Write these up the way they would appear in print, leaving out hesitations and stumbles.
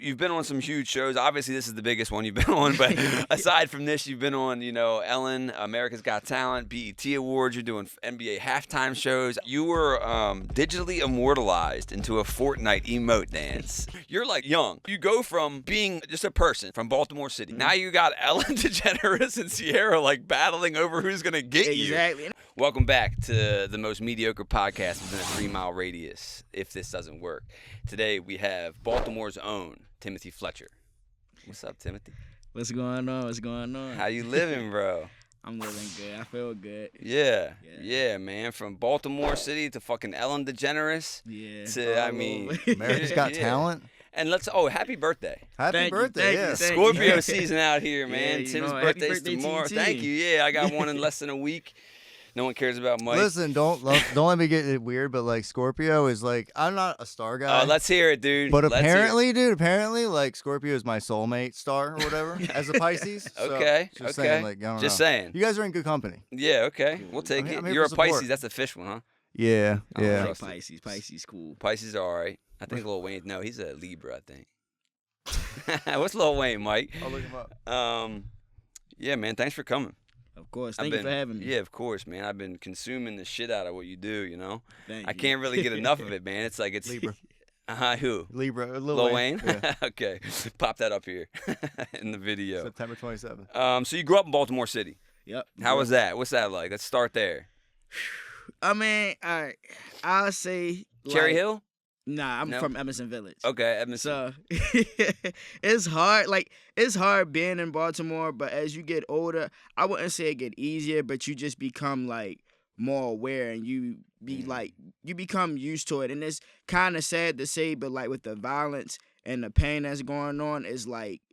you've been on some huge shows. Obviously, this is the biggest one you've been on. But aside from this, you've been on, Ellen, America's Got Talent, BET Awards. You're doing NBA halftime shows. You were digitally immortalized into a Fortnite emote dance. You're like young. You go from being just a person from Baltimore City. Now you got Ellen DeGeneres and Sierra like battling over who's gonna get you. Exactly. Welcome back to the most mediocre podcast within a 3-mile radius, if this doesn't work. Today we have Baltimore's own Timothy Fletcher. What's up, Timothy? What's going on? What's going on? How you living, bro? I'm living good. I feel good. Yeah, man. From Baltimore City to fucking Ellen DeGeneres. Yeah. To, America's Got Talent. And happy birthday. Happy birthday, yeah. Scorpio season out here, man. Yeah, Tim's happy birthday's birthday tomorrow. TT. Thank you. Yeah, I got one in less than a week. No one cares about Mike. Listen, don't let me get it weird, but like Scorpio is like, I'm not a star guy. Let's hear it, dude. But apparently, like Scorpio is my soulmate star or whatever as a Pisces. Okay, so, just okay. saying, like, I don't know. Saying. You guys are in good company. Yeah, okay. We'll take it. I'm here You're a for support. Pisces. That's a fish one, huh? Yeah, I don't yeah. trust it. Pisces. Pisces cool. Pisces are all right. I think Lil Wayne. No, he's a Libra, I think. What's Lil Wayne, Mike? I'll look him up. Yeah, man. Thanks for coming. Of course. Thank you for having me. Yeah, of course, man. I've been consuming the shit out of what you do, Thank I you. can't really get enough of it, man. It's like it's Libra. Who? Libra. Lil Wayne? Yeah. Okay. Pop that up here in the video. September 27th. So you grew up in Baltimore City. Yep. How was that? What's that like? Let's start there. I mean, all right. I'll say Cherry like, Hill? Nah, I'm No? from Emerson Village. Okay, Edmondson. So it's hard. Like it's hard being in Baltimore, but as you get older, I wouldn't say it get easier, but you just become like more aware and you become used to it. And it's kind of sad to say, but like with the violence and the pain that's going on, it's like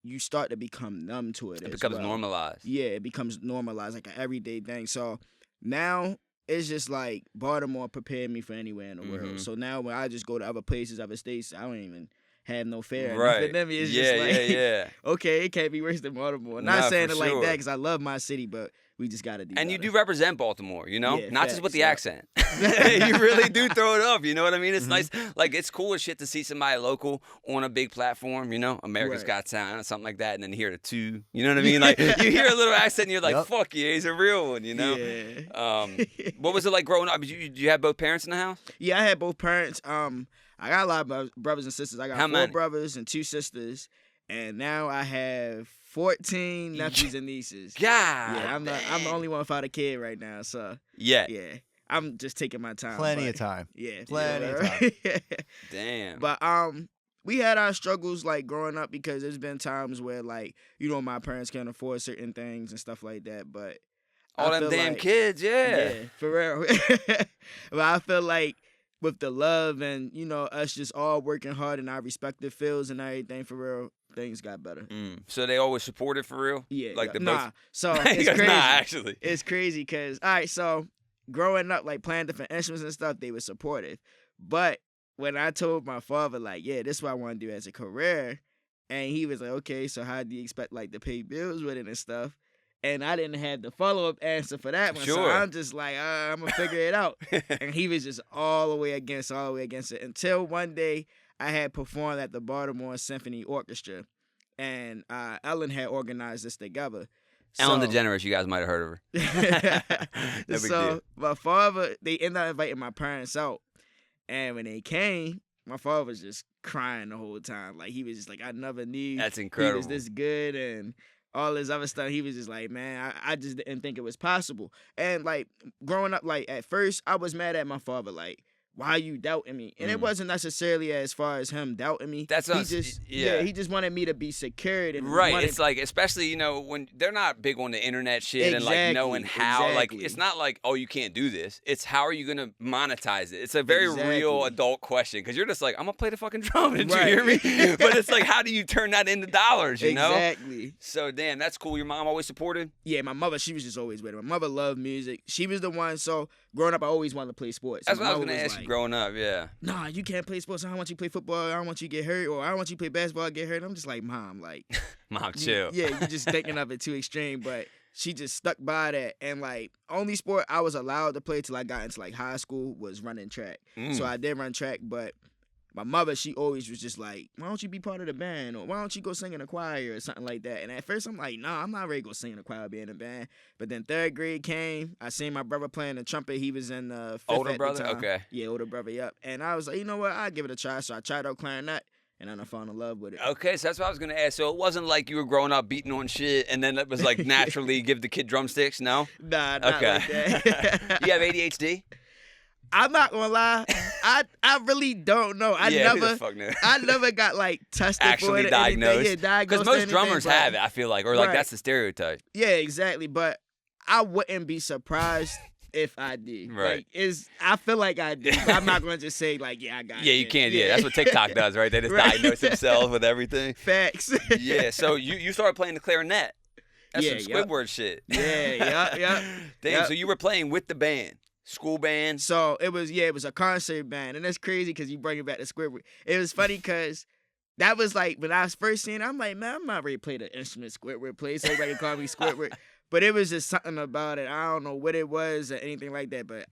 you start to become numb to it. It as becomes well. normalized. Yeah, it becomes normalized, like an everyday thing. So now it's just like Baltimore prepared me for anywhere in the world. So now when I just go to other places, other states, I don't even have no fear. Right. It's yeah, just like, yeah. okay, it can't be worse than Baltimore. Nah, Not saying for it like sure. that because I love my city, but we just got to do And you better. do represent Baltimore, Yeah, not just with the facts, accent. You really do throw it up, you know what I mean? It's nice. Like, it's cool as shit to see somebody local on a big platform, America's Right. Got Talent or something like that, and then hear the two, you know what I mean? Like, you hear a little accent and you're like, Yep. fuck yeah, he's a real one, Yeah. What was it like growing up? Did you have both parents in the house? Yeah, I had both parents. I got a lot of brothers and sisters. I got How 4 many? brothers and 2 sisters. And now I have 14 nephews and nieces. God. Yeah, I'm the only one without a kid right now, so Yeah. yeah. I'm just taking my time. Plenty but- of time. Yeah. Plenty of time. Damn. But we had our struggles like growing up because there's been times where like, my parents can't afford certain things and stuff like that, but All I them feel damn like- kids, yeah. for real. But I feel like with the love and, us just all working hard in our respective fields and everything, for real, things got better. So they always supported for real? Yeah. Like the nah. both? So He it's goes, crazy. nah, actually. It's crazy because, all right, so growing up, like playing different instruments and stuff, they were supportive. But when I told my father, like, yeah, this is what I want to do as a career, and he was like, okay, so how do you expect, like, to pay bills with it and stuff? And I didn't have the follow-up answer for that one. So Sure. I'm just like, I'm going to figure it out. And he was just all the way against it until one day I had performed at the Baltimore Symphony Orchestra. And Ellen had organized this together. Ellen So- DeGeneres, you guys might have heard of her. No big so deal. my father, they ended up inviting my parents out. And when they came, my father was just crying the whole time. Like, he was just like, I never knew That's he incredible. was this good and all this other stuff. He was just like, man, I just didn't think it was possible. And, like, growing up, like, at first, I was mad at my father, like, why are you doubting me? And it wasn't necessarily as far as him doubting me. That's he us. just, Yeah. he just wanted me to be secured. And Right. wanted- It's like, especially, when they're not big on the internet shit and like Exactly, knowing how, like, exactly. it's not like, oh, you can't do this. It's how are you going to monetize it? It's a very real Exactly. adult question because you're just like, I'm going to play the fucking drum. Did Right. you hear me? But it's like, how do you turn that into dollars, you know? Exactly. So, damn, that's cool. Your mom always supported? Yeah, my mother, she was just always with it. My mother loved music. She was the one, so growing up, I always wanted to play sports. That's And what I my was mother going to ask you like, growing up, yeah. Nah, you can't play sports. I don't want you to play football. I don't want you to get hurt. Or I don't want you to play basketball, get hurt. I'm just like, Mom, like. Mom, chill. Yeah, you just thinking of it too extreme. But she just stuck by that. And, like, only sport I was allowed to play till I got into, like, high school was running track. So I did run track, but my mother, she always was just like, why don't you be part of the band? Or why don't you go sing in a choir or something like that? And at first I'm like, nah, I'm not ready to go sing in a choir, be in a band. But then 3rd grade came. I seen my brother playing the trumpet. He was in 5th Older at the brother? time. Okay. Yeah, older brother, yep. And I was like, you know what? I'll give it a try. So I tried out clarinet, and then I fell in love with it. Okay, so that's what I was going to ask. So it wasn't like you were growing up beating on shit and then it was like naturally give the kid drumsticks? No? Nah, not Okay. like that. You have ADHD? I'm not gonna lie. I really don't know. I Yeah, who the fuck knew? never got like tested Actually for it. diagnosed. Yeah, diagnosed. Because or most anything, drummers but- have it, I feel like. Or like Right. that's the stereotype. Yeah, exactly. But I wouldn't be surprised if I did. Right. Like, I feel like I did. But I'm not gonna just say like, yeah, I got it. Yeah, you can't. Yeah, that's what TikTok does, right? They just Right. diagnose themselves with everything. Facts. Yeah, so you started playing the clarinet. That's Yeah, some yep. Squidward shit. Yeah. Damn, Yep. so you were playing with the band. School band. So it was a concert band, and that's crazy because you bring it back to Squidward. It was funny because that was like when I was first seeing it, I'm like, man, I'm not ready to play the instrument Squidward plays. So everybody call me Squidward. But it was just something about it. I don't know what it was or anything like that, but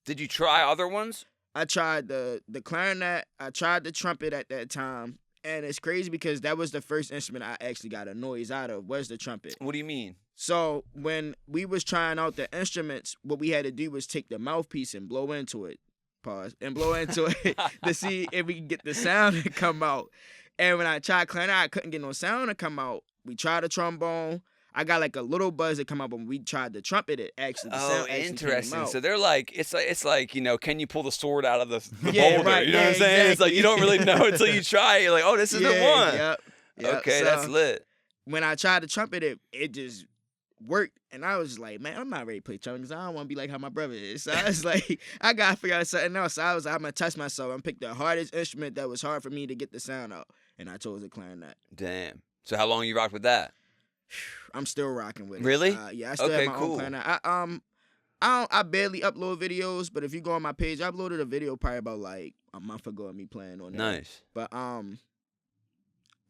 Did you try other ones? I tried the clarinet, I tried the trumpet at that time, and it's crazy because that was the first instrument I actually got a noise out of was the trumpet. What do you mean? So when we was trying out the instruments, what we had to do was take the mouthpiece and blow into it. Pause. And blow into it to see if we could get the sound to come out. And when I tried clarinet, I couldn't get no sound to come out. We tried the trombone. I got like a little buzz to come out, but when we tried the trumpet, the sound actually interesting. came out. So they're like, it's like, you know, can you pull the sword out of the Yeah, boulder? right, You know yeah, what I'm saying? It's like you don't really know exactly. until you try it. You're like, oh, this is the one. Yep. Okay, So that's lit. when I tried the trumpet, it just worked. And I was just like, man, I'm not ready to play trumpet because I don't want to be like how my brother is. So I was like, I got to figure out something else. So I'm going to test myself. I'm pick the hardest instrument that was hard for me to get the sound out. And I chose the clarinet. Damn. So how long you rocked with that? I'm still rocking with it. Really? Yeah, I still Okay, have my cool. own clarinet. I barely upload videos, but if you go on my page, I uploaded a video probably about like a month ago of me playing on that. Nice. But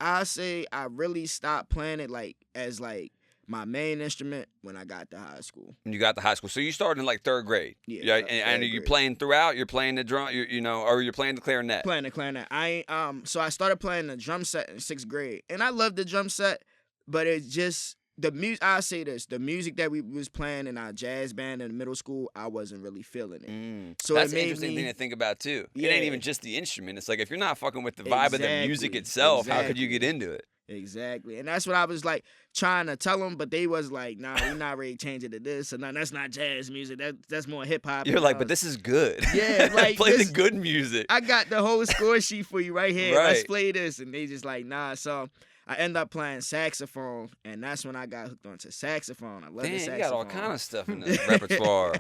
I say I really stopped playing it like as like my main instrument when I got to high school. You got to high school. So you started in like 3rd grade. Yeah, And are you grade. playing throughout? You're playing the drum, or you're playing the clarinet? Playing the clarinet. So I started playing the drum set in 6th grade, and I loved the drum set, but it's just the music. I say this: the music that we was playing in our jazz band in middle school, I wasn't really feeling it. So That's it an made interesting me, thing to think about too. It Yeah. ain't even just the instrument. It's like if you're not fucking with the vibe of the music Exactly, itself, how could you exactly. get into it? Exactly, and that's what I was like trying to tell them, but they was like, "Nah, we're not ready to change it to this, and that's not jazz music. That's more hip hop." You're like, but this is good. Yeah, like, play this- the good music. I got the whole score sheet for you right here. Let's Right. play this, and they just like, nah. So I end up playing saxophone, and that's when I got hooked onto saxophone. I love the Damn, saxophone. you got all kind of stuff in the repertoire.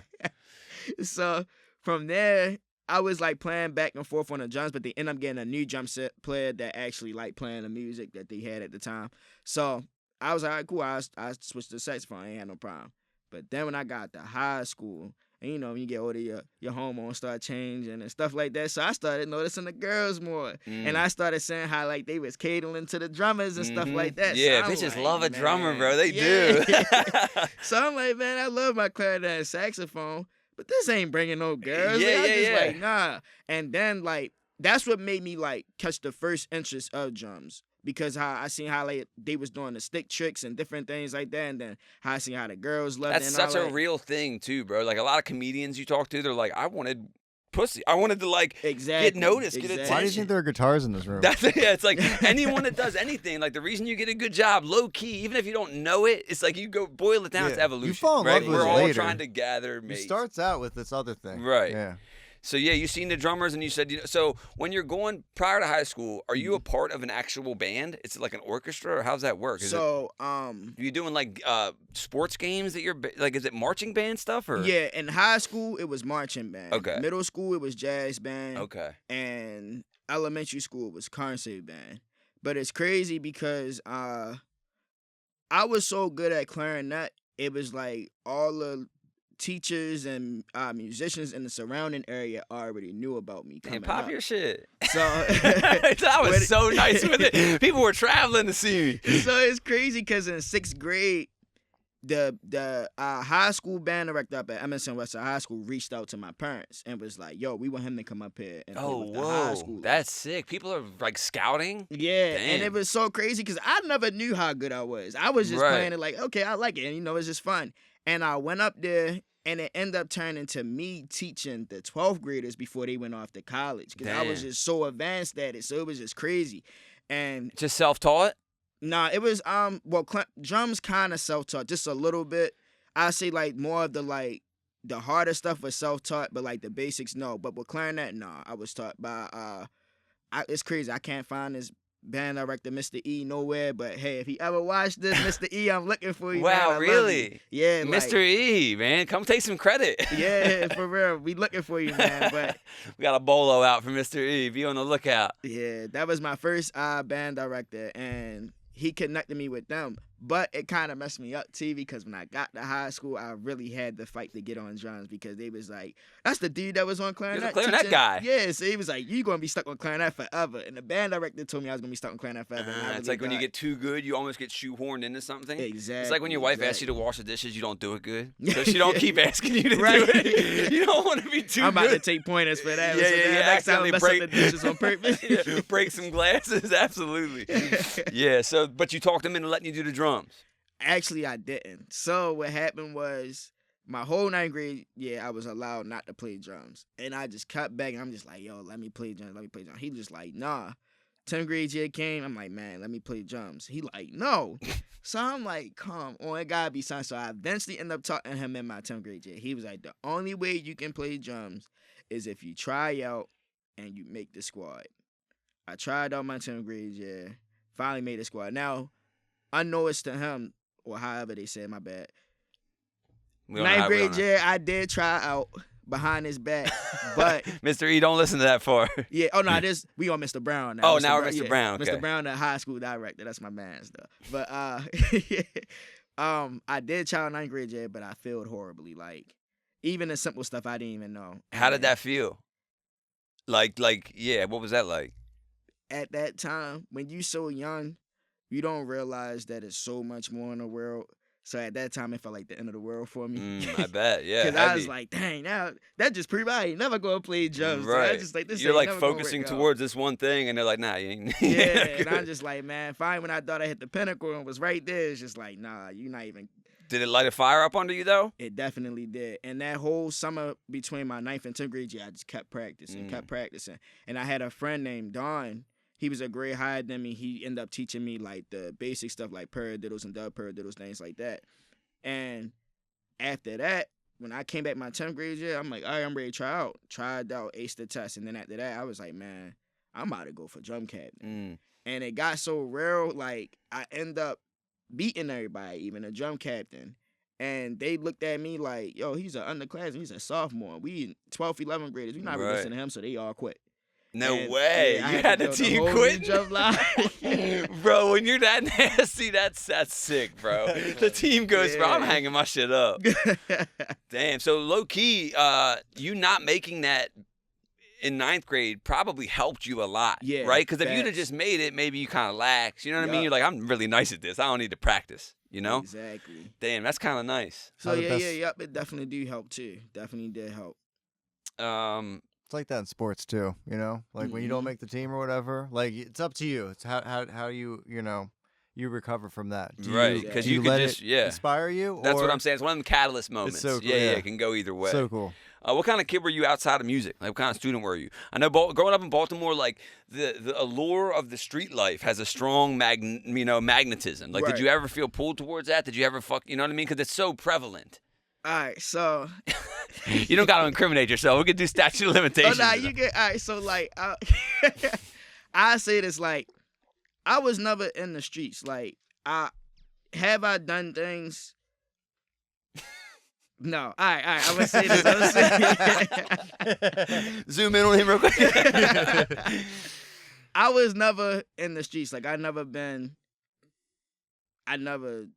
So from there, I was like playing back and forth on the drums, but they end up getting a new drum set player that actually liked playing the music that they had at the time. So I was like, all right, cool. I switched to saxophone. I ain't had no problem. But then when I got to high school, and you know, when you get older, your hormones start changing and stuff like that. So I started noticing the girls more. And I started saying how like they was catering to the drummers and stuff like that. Yeah, so I'm bitches like, love a drummer, man, bro. They yeah. do. So I'm like, man, I love my clarinet and saxophone, but this ain't bringing no girls. Yeah, Like, I yeah, just yeah. like, nah. And then like that's what made me like catch the first interest of drums. Because how I seen how like they was doing the stick tricks and different things like that, and then how I seen how the girls loved That's it. And such all a that. real thing too, bro. Like a lot of comedians you talk to, they're like, I wanted pussy. I wanted to like Exactly. get noticed, get Exactly. attention. Why do you think there are guitars in this room? That's yeah. It's like anyone that does anything. Like the reason you get a good job, low key, even if you don't know it, it's like you go boil it down. It's Yeah. evolution. You fall in right? love with We're it all later. trying to gather It mates. starts out with this other thing. Right. Yeah. So yeah, you seen the drummers, and you said, so when you're going prior to high school, are Mm-hmm. you a part of an actual band? It's like an orchestra, or how's that work? Are you doing like sports games that you're like? Is it marching band stuff or? Yeah, in high school it was marching band. Okay. Middle school it was jazz band. Okay. And elementary school it was concert band. But it's crazy because I was so good at clarinet. It was like all the teachers and musicians in the surrounding area already knew about me. Damn, Coming pop up. your shit. So That was When- so nice with it. People were traveling to see me. So it's crazy because in 6th grade, the high school band director up at Emerson Westside High School reached out to my parents and was like, "Yo, we want him to come up here and play Oh, with the high whoa. school." That's sick. People are like scouting. Yeah, and Damn. it was so crazy because I never knew how good I was. I was just Right. playing it like, okay, I like it, and it's just fun. And I went up there, and it ended up turning to me teaching the 12th graders before they went off to college because I was Damn. just so advanced at it, so it was just crazy. And Just self-taught? nah, it was drums kind of self-taught, just a little bit. I say like more of the harder stuff was self-taught, but like the basics, no. But with clarinet, nah, I was taught by it's crazy. I can't find this band director, Mr. E, nowhere. But hey, if he ever watched this, Mr. E, I'm looking for you. Wow, man. I love really? you. Yeah, Mr. E, man, come take some credit. Yeah, for real. We looking for you, man. But we got a bolo out for Mr. E. Be on the lookout. yeah, that was my first band director, and he connected me with them. But it kind of messed me up too because when I got to high school, I really had to fight to get on drums because they was like, "That's the dude that was on clarinet." You're the clarinet teaching." guy. Yeah, so he was like, "You gonna be stuck on clarinet forever." And the band director told me I was gonna be stuck on clarinet forever. and I It's really like when you thought- get too good, you almost get shoehorned into something. Exactly. It's like when your wife asks you exactly. to wash the dishes, you don't do it good. So she don't keep asking you to Right. do it. You don't want to be too I'm about to good. take pointers for that. Yeah, So yeah, now yeah. next time Accidentally mess up break the dishes on purpose. Yeah, break some glasses. Absolutely. Yeah. So, but you talked them into letting you do the drums. Actually, I didn't. So what happened was my whole ninth grade year, I was allowed not to play drums. And I just kept begging. I'm just like, yo, let me play drums. Let me play drums. He just like, nah. 10th grade year came. I'm like, man, let me play drums. He like, no. So I'm like, come on, it gotta be something. So I eventually ended up talking to him in my 10th grade year. He was like, the only way you can play drums is if you try out and you make the squad. I tried out my 10th grade year, finally made the squad. Now, unknowns to him, or however they said, my bad. We don't know Ninth how- we don't grade know. year, I did try out behind his back, but Mr. E, don't listen to that far. yeah. Oh no, we on Mr. Brown now. Oh, now we're Mr. Brown, okay. Mr. Brown, the high school director. That's my man stuff. But I did try out ninth grade year, but I failed horribly. Like even the simple stuff I didn't even know. How did And that feel? Like, yeah. What was that like? at that time, when you so young, you don't realize that it's so much more in the world. So at that time, it felt like the end of the world for me. I bet. Yeah. Because I was heavy. like, dang, now that just proved I ain't never gonna play drums. Right. I just like this. You're ain't like never gonna focusing work out. towards this one thing, and they're like, nah, you ain't. Yeah, and I'm just like, man, fine. When I thought I hit the pinnacle and was right there, it's just like, nah, you're not even. Did it light a fire up under you though? It definitely did. And that whole summer between my 9th and 10th grade year, I just kept practicing. And I had a friend named Don. He was a grade higher than me. He ended up teaching me like the basic stuff like paradiddles and dub paradiddles, things like that. And after that, when I came back my 10th grade year, I'm like, all right, I'm ready to try out. Tried out, aced the test. And then after that, I was like, man, I'm about to go for drum captain. And it got so real, like I end up beating everybody, even a drum captain. And they looked at me like, yo, he's an underclassman, he's a sophomore. We 12th, 11th graders, we not really Right. listening to him, so they all quit. No And, way. yeah, I You to had the build a team whole new quit? drum line. Bro, when you're that nasty, that's sick, bro. The team goes, bro, I'm Yeah. hanging my shit up. Damn. So low key, you not making that in 9th grade probably helped you a lot. Yeah, Right? Because if you'd have facts. just made it, maybe you kind of lax. You know what I mean? Yup. You're like, I'm really nice at this. I don't need to practice. You know? Exactly. Damn, that's kind of nice. So How the yeah, best- yep, it definitely do help too. Definitely did help. It's like that in sports too, you know. Like when you don't Mhm. make the team or whatever, like it's up to you. It's how you recover from that. Do Right, you- 'cause do you could let just- it yeah. inspire you. That's what or- I'm saying. It's one of them catalyst moments. so cool, yeah, yeah. it can go either way. So cool. What kind of kid were you outside of music? Like, what kind of student were you? I know growing up in Baltimore, like the allure of the street life has a strong magnetism. Like, did Right. you ever feel pulled towards that? Did you ever you know what I mean? Because it's so prevalent. All right, so You don't got to incriminate yourself. We could do statute of oh limitations. nah, you get all right. So like, I say this like, I was never in the streets. Like, I done things. No, all right. I'm gonna say this. Zoom in on him real quick. I was never in the streets. Like, I never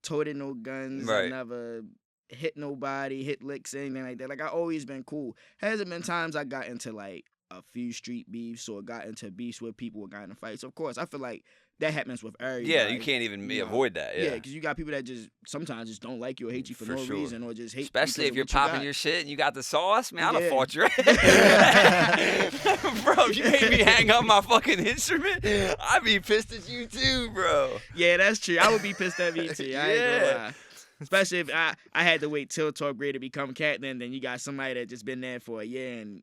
toted no guns. I Right. never hit nobody, hit licks, anything like that. Like, I always been cool. Hasn't been times I got into like a few street beefs or got into beefs with people or got in fights. Of course, I feel like that happens with everybody. Yeah, you can't even you know? avoid that. Yeah, Yeah, because you got people that just sometimes just don't like you or hate you for no sure. reason, or just hate. Especially because if of you're what you popping got. your shit and you got the sauce, man, I'd have Yeah. fought you. Bro, if you made me hang up my fucking instrument, I'd be pissed at you too, bro. Yeah, that's true. I would be pissed at me too. I ain't gonna Yeah. lie. Especially if I had to wait till 12th grade to become captain, then you got somebody that just been there for a year and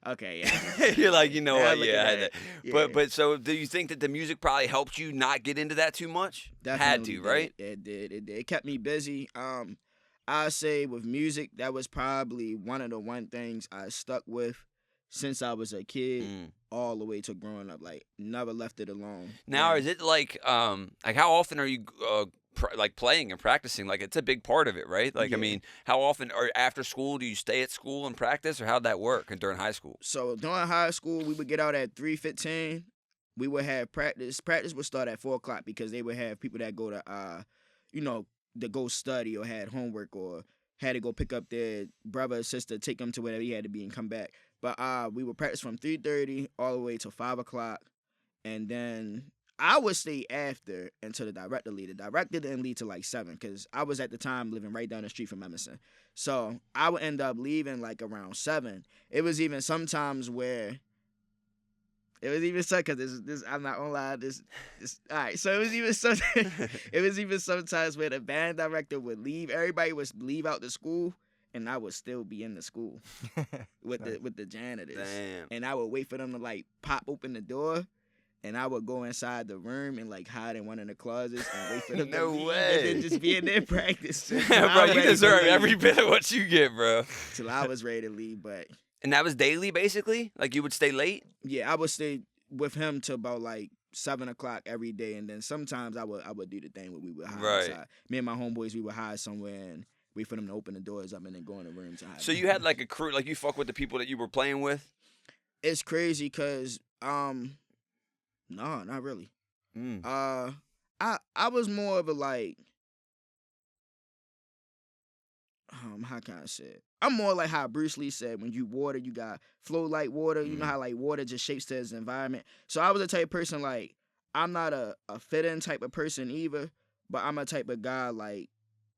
okay, yeah. You're like, you know Now what? look Yeah, at I had that. that. But so do you think that the music probably helped you not get into that too much? Had to, Definitely right? It did. It kept me busy. I say with music, that was probably one of the things I stuck with since I was a kid, all the way to growing up. Like never left it alone. Now, Yeah. is it like how often are you like playing and practicing? Like it's a big part of it, right? Like I Yeah. mean, how often or after school do you stay at school and practice, or how'd that work? And during high school? So during high school, we would get out at 3:15. We would have practice. Practice would start at 4 o'clock because they would have people that go to, to go study or had homework or had to go pick up their brother or sister, take them to wherever he had to be and come back. But we would practice from 3:30 all the way to 5 o'clock, and then I would stay after until the director leave. The director didn't leave till like 7 because I was at the time living right down the street from Emerson. So I would end up leaving like around 7. It was even sometimes where it was even so because this I'm not gonna lie, this all right. So it was even so it was even sometimes where the band director would leave. Everybody would leave out the school, and I would still be in the school with the janitors. Damn. And I would wait for them to like pop open the door. And I would go inside the room and like hide in one of the closets and wait for them No to leave way. and then just be in there practice. Bro, you deserve every bit of what you get, bro. Till I was ready to leave, but And that was daily, basically. Like you would stay late. yeah, I would stay with him till about like 7 o'clock every day, and then sometimes I would do the thing where we would hide Right. outside. Me and my homeboys, we would hide somewhere and wait for them to open the doors up and then go in the room to hide. So you had like a crew, like you fuck with the people that you were playing with. It's crazy because no, not really. I was more of a like how can I say it? I'm more like how Bruce Lee said, when you water, you got flow like water. You know how like water just shapes to its environment. So I was a type of person like I'm not a fit-in type of person either, but I'm a type of guy like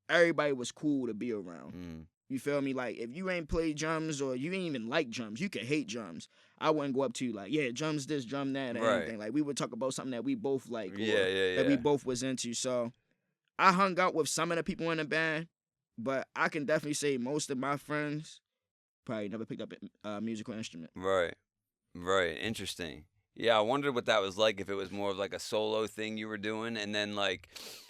everybody was cool to be around. You feel me? Like if you ain't play drums or you ain't even like drums, you could hate drums. I wouldn't go up to you like, yeah, drums this, drum that, or Right. anything. Like we would talk about something that we both like, or Yeah. that we both was into. So I hung out with some of the people in the band, but I can definitely say most of my friends probably never picked up a musical instrument. Right. Interesting. Yeah, I wondered what that was like, if it was more of like a solo thing you were doing, and then like,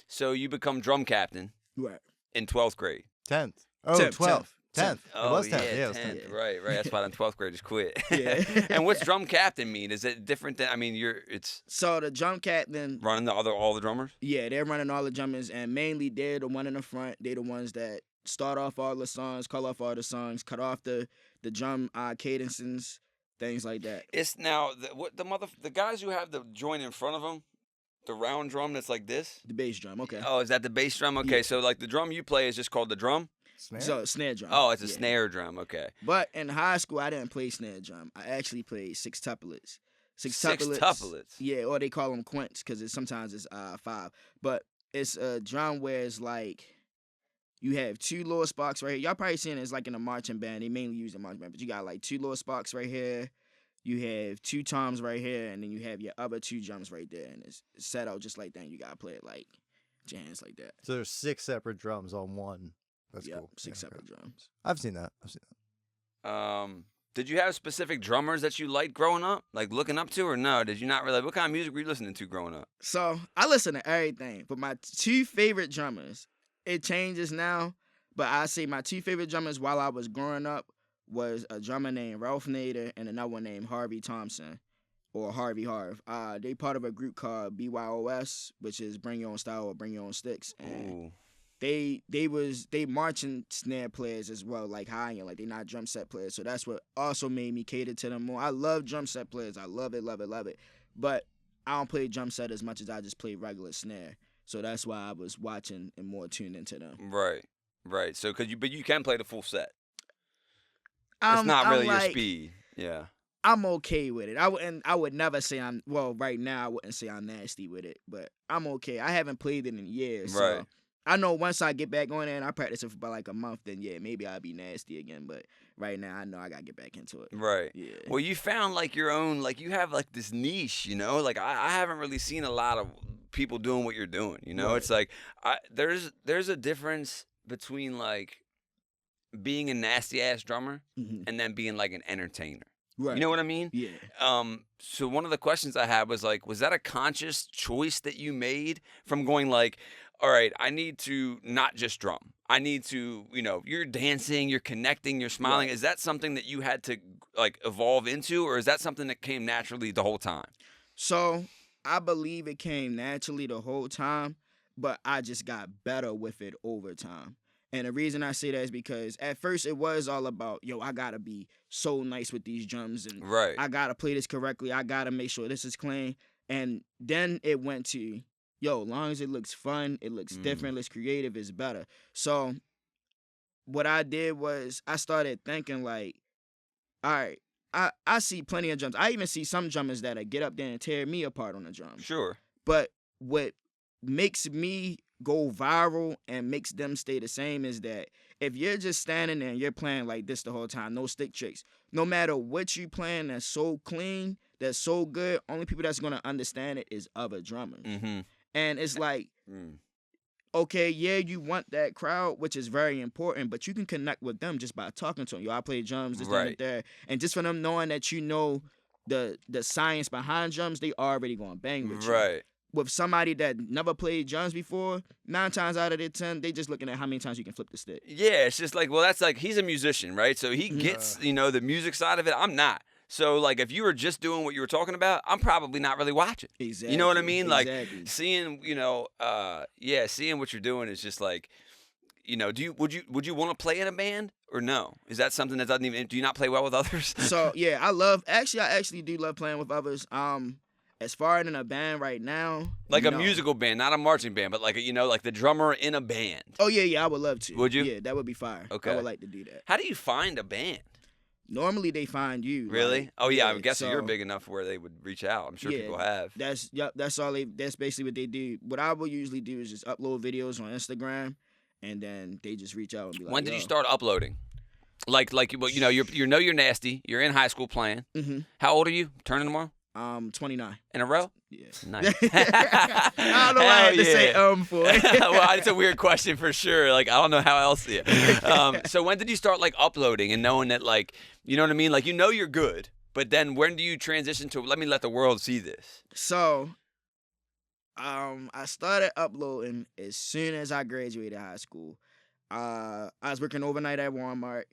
so you become drum captain Right. in 12th grade. 10th. Oh, 10th, 12th. 10th. It Oh, was 10th. yeah, Yeah, it was 10th. 10th. Right. That's why in 12th grade just quit. Yeah. And what's drum captain mean? Is it different than? I mean, it's So the drum captain, running all the drummers. yeah, they're running all the drummers, and mainly they're the one in the front. They're the ones that start off all the songs, call off all the songs, cut off the drum cadences, things like that. It's now the guys who have the joint in front of them, the round drum that's like this. The bass drum, okay. Oh, is that the bass drum? Okay, Yeah. so like the drum you play is just called the drum. Snare? So snare drum. Oh, it's a Yeah. snare drum. Okay. But in high school, I didn't play snare drum. I actually played sextuplets. Sextuplets? Yeah, or they call them quints because sometimes it's 5. But it's a drum where it's like you have 2 lower sparks right here. Y'all probably seen it. It's like in a marching band. They mainly use the marching band, but you got like 2 lower sparks right here. You have 2 toms right here, and then you have your other 2 drums right there, and it's set out just like that. And you gotta play it like with your hands like that. So there's 6 separate drums on one. That's Yep, cool. 6 Yeah, okay. separate drums. I've seen that. Did you have specific drummers that you liked growing up, like looking up to, or no? Did you not really? What kind of music were you listening to growing up? So I listen to everything, but my 2 favorite drummers, it changes now, but I say my 2 favorite drummers while I was growing up was a drummer named Ralph Nader and another one named Harvey Thompson, or Harvey Harv. They part of a group called BYOS, which is Bring Your Own Style or Bring Your Own Sticks. And Ooh. they marching snare players as well, like high end, like they not drum set players. So that's what also made me cater to them more. I love drum set players. I love it. But I don't play drum set as much as I just play regular snare. So that's why I was watching and more tuned into them. Right. So but you can play the full set. It's not really your speed. Yeah. I'm okay with it. I would never say right now I wouldn't say I'm nasty with it, but I'm okay. I haven't played it in years, Right. so I know once I get back on it and I practice it for about like a month, then yeah, maybe I'll be nasty again. But right now, I know I gotta get back into it. Right. Yeah. Well, you found like your own, like you have like this niche, you know. Like I haven't really seen a lot of people doing what you're doing. You know, Right. it's like there's a difference between like being a nasty ass drummer Mhm. and then being like an entertainer. Right. You know what I mean? Yeah. So one of the questions I had was like, was that a conscious choice that you made from going like, all right, I need to not just drum. I need to, you know, you're dancing, you're connecting, you're smiling. Right. Is that something that you had to like evolve into, or is that something that came naturally the whole time? So I believe it came naturally the whole time, but I just got better with it over time. And the reason I say that is because at first it was all about, yo, I gotta be so nice with these drums and Right. I gotta play this correctly. I gotta make sure this is clean. And then it went to, yo, as long as it looks fun, it looks different, looks creative, it's better. So what I did was I started thinking like, all right, I see plenty of drums. I even see some drummers that get up there and tear me apart on the drums. Sure. But what makes me go viral and makes them stay the same is that if you're just standing there and you're playing like this the whole time, no stick tricks, no matter what you playing that's so clean, that's so good, only people that's gonna understand it is other drummers. Mm-hmm. And it's like, okay, yeah, you want that crowd, which is very important, but you can connect with them just by talking to them. Yo, I play drums, this, that, Right. and there. And just for them knowing that you know the science behind drums, they already gonna bang with you. Right. With somebody that never played drums before, 9 times out of the 10, they just looking at how many times you can flip the stick. Yeah, it's just like, well, that's like he's a musician, right? So he Mhm. gets, you know, the music side of it. I'm not. So like, if you were just doing what you were talking about, I'm probably not really watching. Exactly. You know what I mean? Like Exactly. seeing, you know, seeing what you're doing is just like, you know, would you want to play in a band or no? Is that something that doesn't even? Do you not play well with others? So yeah, I actually do love playing with others. As far as in a band right now, Like a no. musical band, not a marching band, but like you know, like the drummer in a band. Oh yeah, I would love to. Would you? Yeah, that would be fire. Okay. I would like to do that. How do you find a band? Normally they find you. Really? like, Oh yeah, I'm guessing you're so big enough where they would reach out. I'm sure Yeah. people have. That's that's basically what they do. What I will usually do is just upload videos on Instagram, and then they just reach out and be like, When did yo. you start uploading? Like well, you know, you're nasty. You're in high school playing. Mm-hmm. How old are you? Turning tomorrow? 29. In a row? Yeah. Nice. I don't know why I had to say for it. Well, it's a weird question for sure. Like I don't know how else. Yeah. So when did you start like uploading and knowing that like you know what I mean? Like you know you're good, but then when do you transition to let the world see this? So, I started uploading as soon as I graduated high school. I was working overnight at Walmart,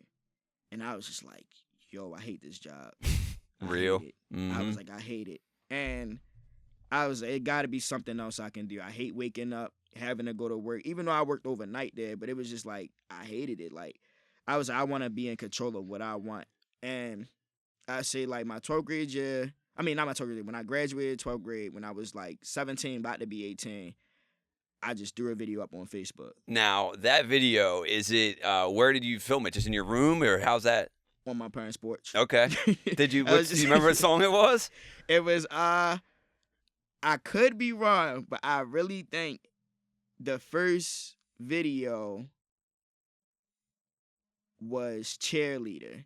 and I was just like, yo, I hate this job. I Real. hate it. I was like, I hate it. And I was like, it got to be something else I can do. I hate waking up, having to go to work, even though I worked overnight there, but it was just like, I hated it. Like, I want to be in control of what I want. And I say, like, my 12th grade year, I mean, not my 12th grade, when I graduated 12th grade, when I was like 17, about to be 18, I just threw a video up on Facebook. Now that video, is it? Where did you film it? Just in your room, or how's that? On my parents' porch. Okay. Did you? I was Do you remember what song it was? It was I could be wrong, but I really think the first video was Cheerleader.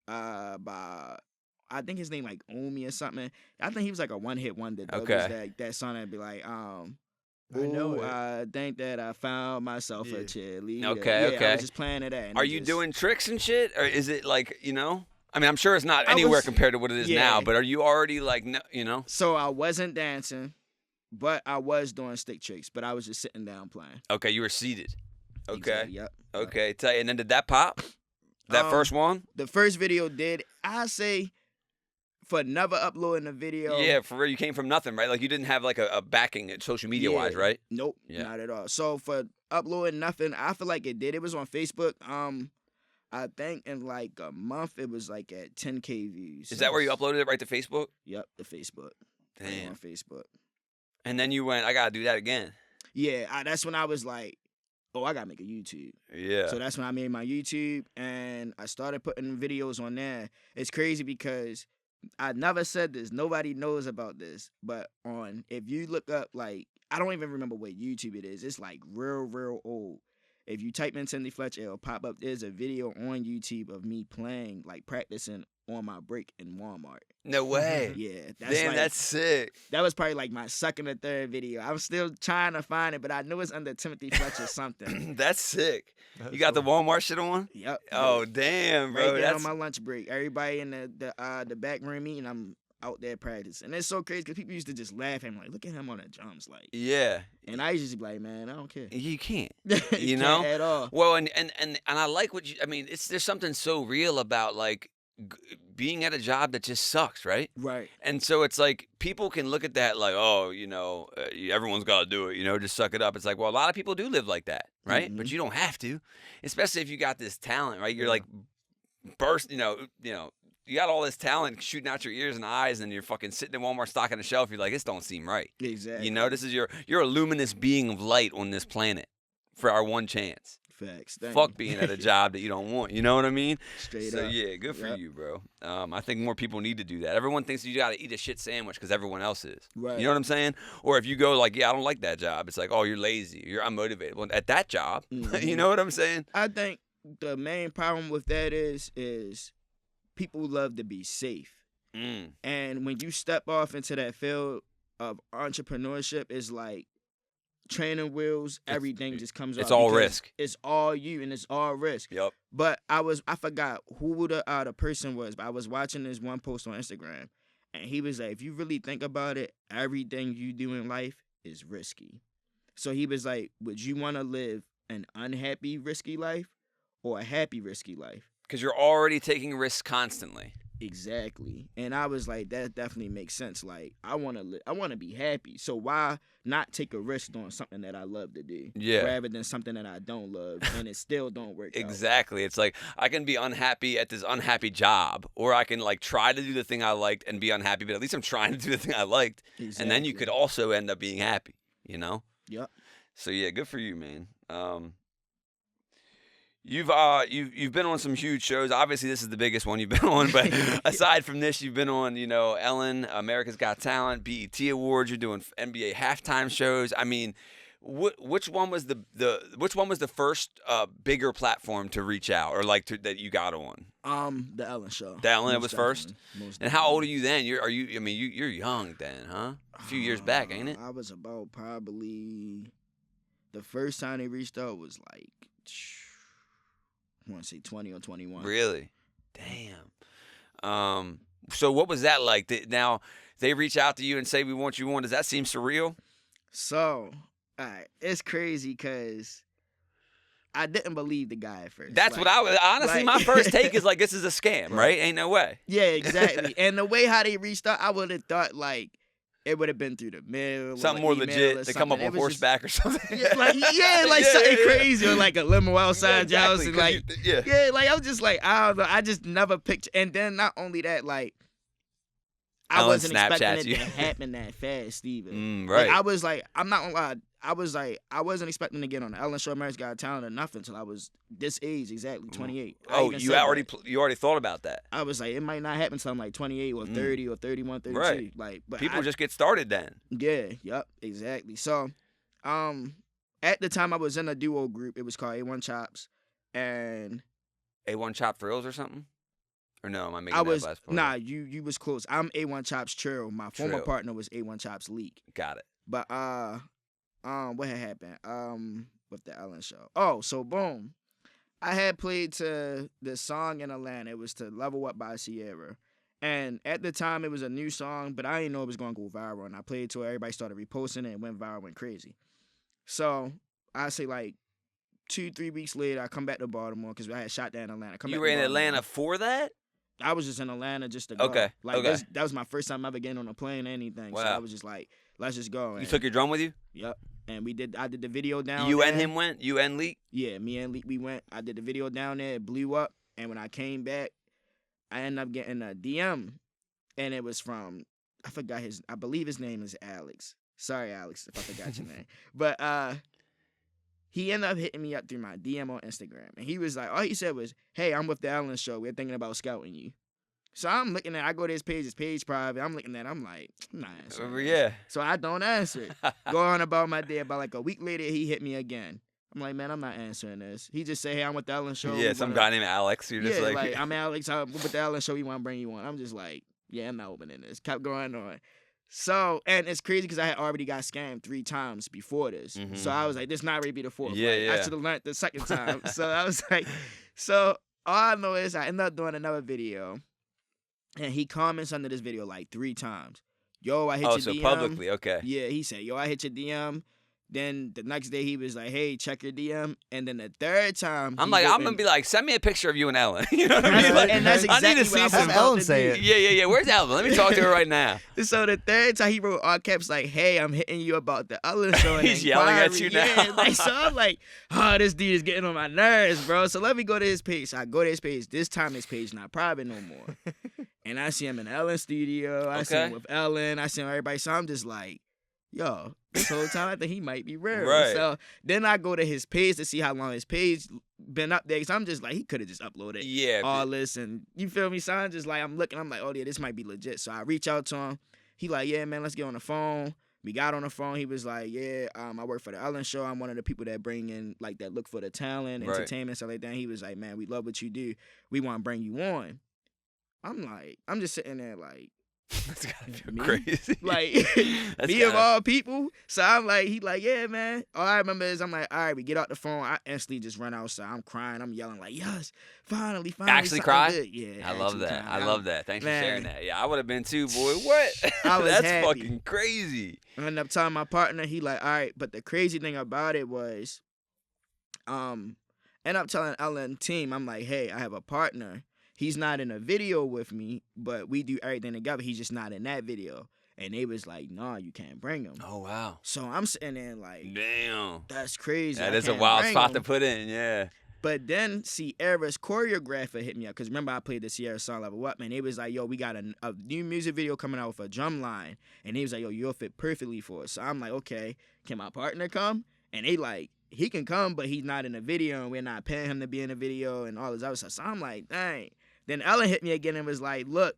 By I think his name like Omi or something. I think he was like a one-hit wonder. Though. Okay. It was that song that'd be like, I know it. I think that I found myself a cheerleader. Okay, Yeah, okay. I was just playing it at. and Are it you just- doing tricks and shit, or is it like you know? I mean, I'm sure it's not I anywhere was- compared to what it is yeah. now. But are you already like, you know? So I wasn't dancing, but I was doing stick tricks. But I was just sitting down playing. Okay, you were seated. Okay. Exactly, yep. Okay. And then did that pop? That first one? The first video did. I say for never uploading a video. Yeah, for real. You came from nothing, right? Like you didn't have like a backing social media wise, Yeah. right? Nope, Yeah. not at all. So for uploading nothing, I feel like it did. It was on Facebook. I think in like a month it was like at 10K views. Is that where you uploaded it right to Facebook? Yep, the Facebook. Damn. On Facebook. And then you went, I gotta do that again. Yeah, that's when I was like, oh, I gotta make a YouTube. Yeah. So that's when I made my YouTube and I started putting videos on there. It's crazy because I never said this. Nobody knows about this. But if you look up, like, I don't even remember what YouTube it is. It's like real old. If you type in Timothy Fletcher, it'll pop up. There's a video on YouTube of me playing, like practicing on my break in Walmart. No way. Yeah, Damn, that's sick. That was probably like my second or third video. I'm still trying to find it, but I know it's under Timothy Fletcher something. That's sick. That's You got the cool. Walmart shit on? Yep. Oh, damn, bro. Right there That's on my lunch break. Everybody in the back room meeting, I'm out there practicing. And it's so crazy because people used to just laugh at him, like, look at him on the drums, like. yeah. And I used to be like, man, I don't care. You can't. You know? can't at all. Well, and I like what you. I mean, there's something so real about like being at a job that just sucks, right? Right. And so it's like people can look at that like, oh, everyone's got to do it, just suck it up. It's like, well, a lot of people do live like that, right? But you don't have to, especially if you got this talent, right? You're like burst, you got all this talent shooting out your ears and eyes, and you're fucking sitting in Walmart stocking a shelf. You're like, this don't seem right. Exactly. This is you're a luminous being of light on this planet for our one chance. Facts. Fuck being at a job that you don't want. You know what I mean? Straight so up. yeah, good for Yep. you, bro. I think more people need to do that. Everyone thinks you got to eat a shit sandwich because everyone else is. Right. You know what I'm saying? Or if you go like, yeah, I don't like that job. It's like, oh, you're lazy. You're unmotivated. Well, at that job, you know what I'm saying? I think the main problem with that is people love to be safe. And when you step off into that field of entrepreneurship, it's like training wheels, everything just comes off. It's all because risk. It's all you, and it's all risk. Yep. But I forgot who the person was, but I was watching this one post on Instagram, and he was like, if you really think about it, everything you do in life is risky. So he was like, would you want to live an unhappy, risky life or a happy, risky life? Because you're already taking risks constantly. Exactly. And I was like, that definitely makes sense. Like, I want to be happy. So why not take a risk doing something that I love to do? Yeah. Rather than something that I don't love and it still don't work out. Exactly. It's like I can be unhappy at this unhappy job, or I can like try to do the thing I liked and be unhappy, but at least I'm trying to do the thing I liked. Exactly. And then you could also end up being happy, Yep. So yeah, good for you, man. You've been on some huge shows. Obviously, this is the biggest one you've been on. But aside from this, you've been on, Ellen, America's Got Talent, BET Awards. You're doing NBA halftime shows. I mean, which one was the first bigger platform to reach out or like that you got on? The Ellen show. The Ellen Most was first. definitely. Most And how definitely. old are you then? You're young then, huh? A few years back, ain't it? I was about probably the first time they reached out was like I want to say 20 or 21. Really? Damn. So what was that like? Now they reach out to you and say we want you on. Does that seem surreal? So, all right, it's crazy because I didn't believe the guy at first. That's what I was. Honestly, my first take is like, this is a scam, right? Ain't no way. Yeah, exactly. And the way how they reached out, I would have thought like it would have been through the mail, Something or more email legit. or They come up something. on It was just- horseback or something. Yeah, like Yeah, something yeah. crazy or like a limo outside your house Exactly, and 'cause like yeah. yeah, like I was just like I don't know. I just never pictured. And then not only that, like I Ellen wasn't Snapchats expecting you. it to happen that fast either. Right. Like, I was like, I'm not gonna lie. I was like, I wasn't expecting to get on the Ellen Show, America's Got Talent or nothing until I was this age, exactly 28. I Oh, even you said already that. you already thought about that. I was like, it might not happen until I'm like 28 or 30 or 31, 32. Right. Like, but People just get started then. yeah, yep, exactly. So, at the time I was in a duo group. It was called A1 Chops, and A1 Chop Thrills or something? Or no, am I making I that was last part? nah. You was close. I'm A1 Chops Trill. My former Trill. partner was A1 Chops Leak. Got it. But what had happened? With the Ellen Show. Oh, so boom. I had played to this song in Atlanta. It was to Level Up by Sierra. And at the time it was a new song, but I didn't know it was gonna go viral. And I played to it, everybody started reposting it, and went viral, went crazy. So I say like 2-3 weeks later, I come back to Baltimore because I had shot down in Atlanta. You were in Atlanta for that? I was just in Atlanta just to go. Okay, Like okay. That was my first time ever getting on a plane or anything. So Wow. I was just like, let's just go. You And, took your drum with you? Yep. And I did the video down You there. and him went? You and Leak? Yeah, me and Lee, we went. I did the video down there. It blew up. And when I came back, I ended up getting a DM. And it was from, I believe his name is Alex. Sorry, Alex, if I forgot your name. But he ended up hitting me up through my DM on Instagram. And he was like, all he said was, hey, I'm with the Ellen Show. We're thinking about scouting you. So I'm looking at, I go to his page private. I'm looking at, I'm like, I'm not answering this. Yeah. So I don't answer it. Go on about my day. About like a week later, he hit me again. I'm like, man, I'm not answering this. He just say, hey, I'm with the Ellen Show. Yeah, some guy named Alex. You're just like I'm Alex. I'm with the Ellen Show. We want to bring you on. I'm just like, yeah, I'm not opening this. Kept going on. So, and it's crazy because I had already got scammed 3 times before this. Mhm. So I was like, this not really be the 4th. Yeah, Like, yeah. I should have learned the second time. So I was like, so all I know is I ended up doing another video. And he comments under this video like 3 times. Yo, I hit your so DM. publicly, okay. Yeah, he said, yo, I hit your DM. Then the next day he was like, hey, check your DM. And then the third time, I'm he like, wrote I'm gonna in- be like, send me a picture of you and Ellen. You know what I mean? Like, and that's exactly I need to see what some. I'm Have Ellen about to say do. it. Yeah. Where's Ellen? Let me talk to her right now. So the third time he wrote all caps like, hey, I'm hitting you about the Ellen Show. and He's yelling at inquiry." you now. Yeah, like, so I'm like, oh, this dude is getting on my nerves, bro. So let me go to his page. So I go to his page. This time his page not private no more. And I see him in Ellen's studio. I see him Okay. with Ellen. I see him with everybody. So I'm just like, yo, this whole time I think he might be real. Right. So then I go to his page to see how long his page been up there. So I'm just like, he could have just uploaded Yeah. all this. And you feel me? So I'm just like, I'm looking. I'm like, oh, yeah, this might be legit. So I reach out to him. He like, yeah, man, let's get on the phone. We got on the phone. He was like, yeah, I work for the Ellen Show. I'm one of the people that bring in, like, that look for the talent, Right. entertainment, stuff like that. And he was like, man, we love what you do. We want to bring you on. I'm like, I'm just sitting there like, That's gotta feel Me? crazy. like, That's me of gotta- all people. So I'm like, he like, yeah, man. All I remember is I'm like, all right, we get out the phone. I instantly just run outside. I'm crying. I'm yelling like, yes, finally. Actually something cry? good. Yeah. I love actually that. crying. I love that. Thanks Man. for sharing that. Yeah, I would have been too, boy. What? I was That's happy. fucking crazy. I ended up telling my partner, he like, all right. But the crazy thing about it was, end up telling Ellen team, I'm like, hey, I have a partner. He's not in a video with me, but we do everything together. He's just not in that video. And they was like, nah, you can't bring him. Oh wow. So I'm sitting there like, Damn. that's crazy. That I is a can't wild bring spot him. to put in. Yeah. But then Sierra's choreographer hit me up because remember I played the Sierra song Level Up, man. They was like, yo, we got a new music video coming out with a drum line. And he was like, yo, you'll fit perfectly for us. So I'm like, okay, can my partner come? And they like, he can come, but he's not in the video and we're not paying him to be in the video and all this other stuff. So I'm like, dang. Then Ellen hit me again and was like, look,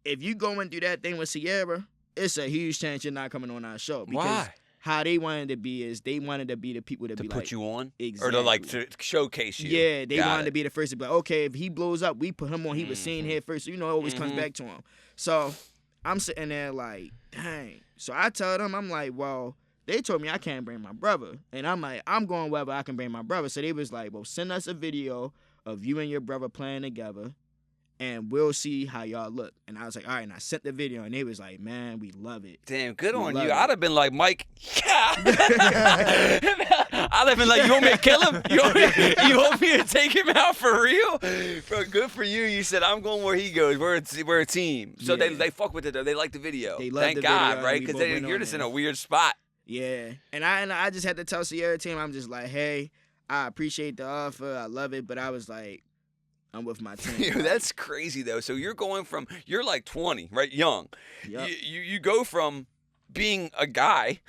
if you go and do that thing with Sierra, it's a huge chance you're not coming on our show. Because Why? how they wanted to be is they wanted to be the people To be put like, you on? exactly. Or to like to showcase you. Yeah, they Got wanted it. to be the first to be like, okay, if he blows up, we put him on. He was seen here first. So, you know, it always comes Mhm. back to him. So I'm sitting there like, dang. So I tell them, I'm like, well, they told me I can't bring my brother. And I'm like, I'm going wherever I can bring my brother. So they was like, well, send us a video of you and your brother playing together. And we'll see how y'all look. And I was like, all right. And I sent the video, and they was like, man, we love it. Damn, good We on love you. it. I'd have been like, Mike, I'd have been like, you want me to kill him? You want me to take him out for real? Bro, good for you. You said, I'm going where he goes. We're a team. So Yeah. they fuck with it, though. They like the video. They love Thank the God, video, right? and we Because both went you're on just in there. a weird spot. Yeah. And I just had to tell Sierra team, I'm just like, hey, I appreciate the offer. I love it. But I was like, I'm with my team. Yo, that's crazy, though. So you're going from, you're like 20, right? Young. Yup. You go from being a guy,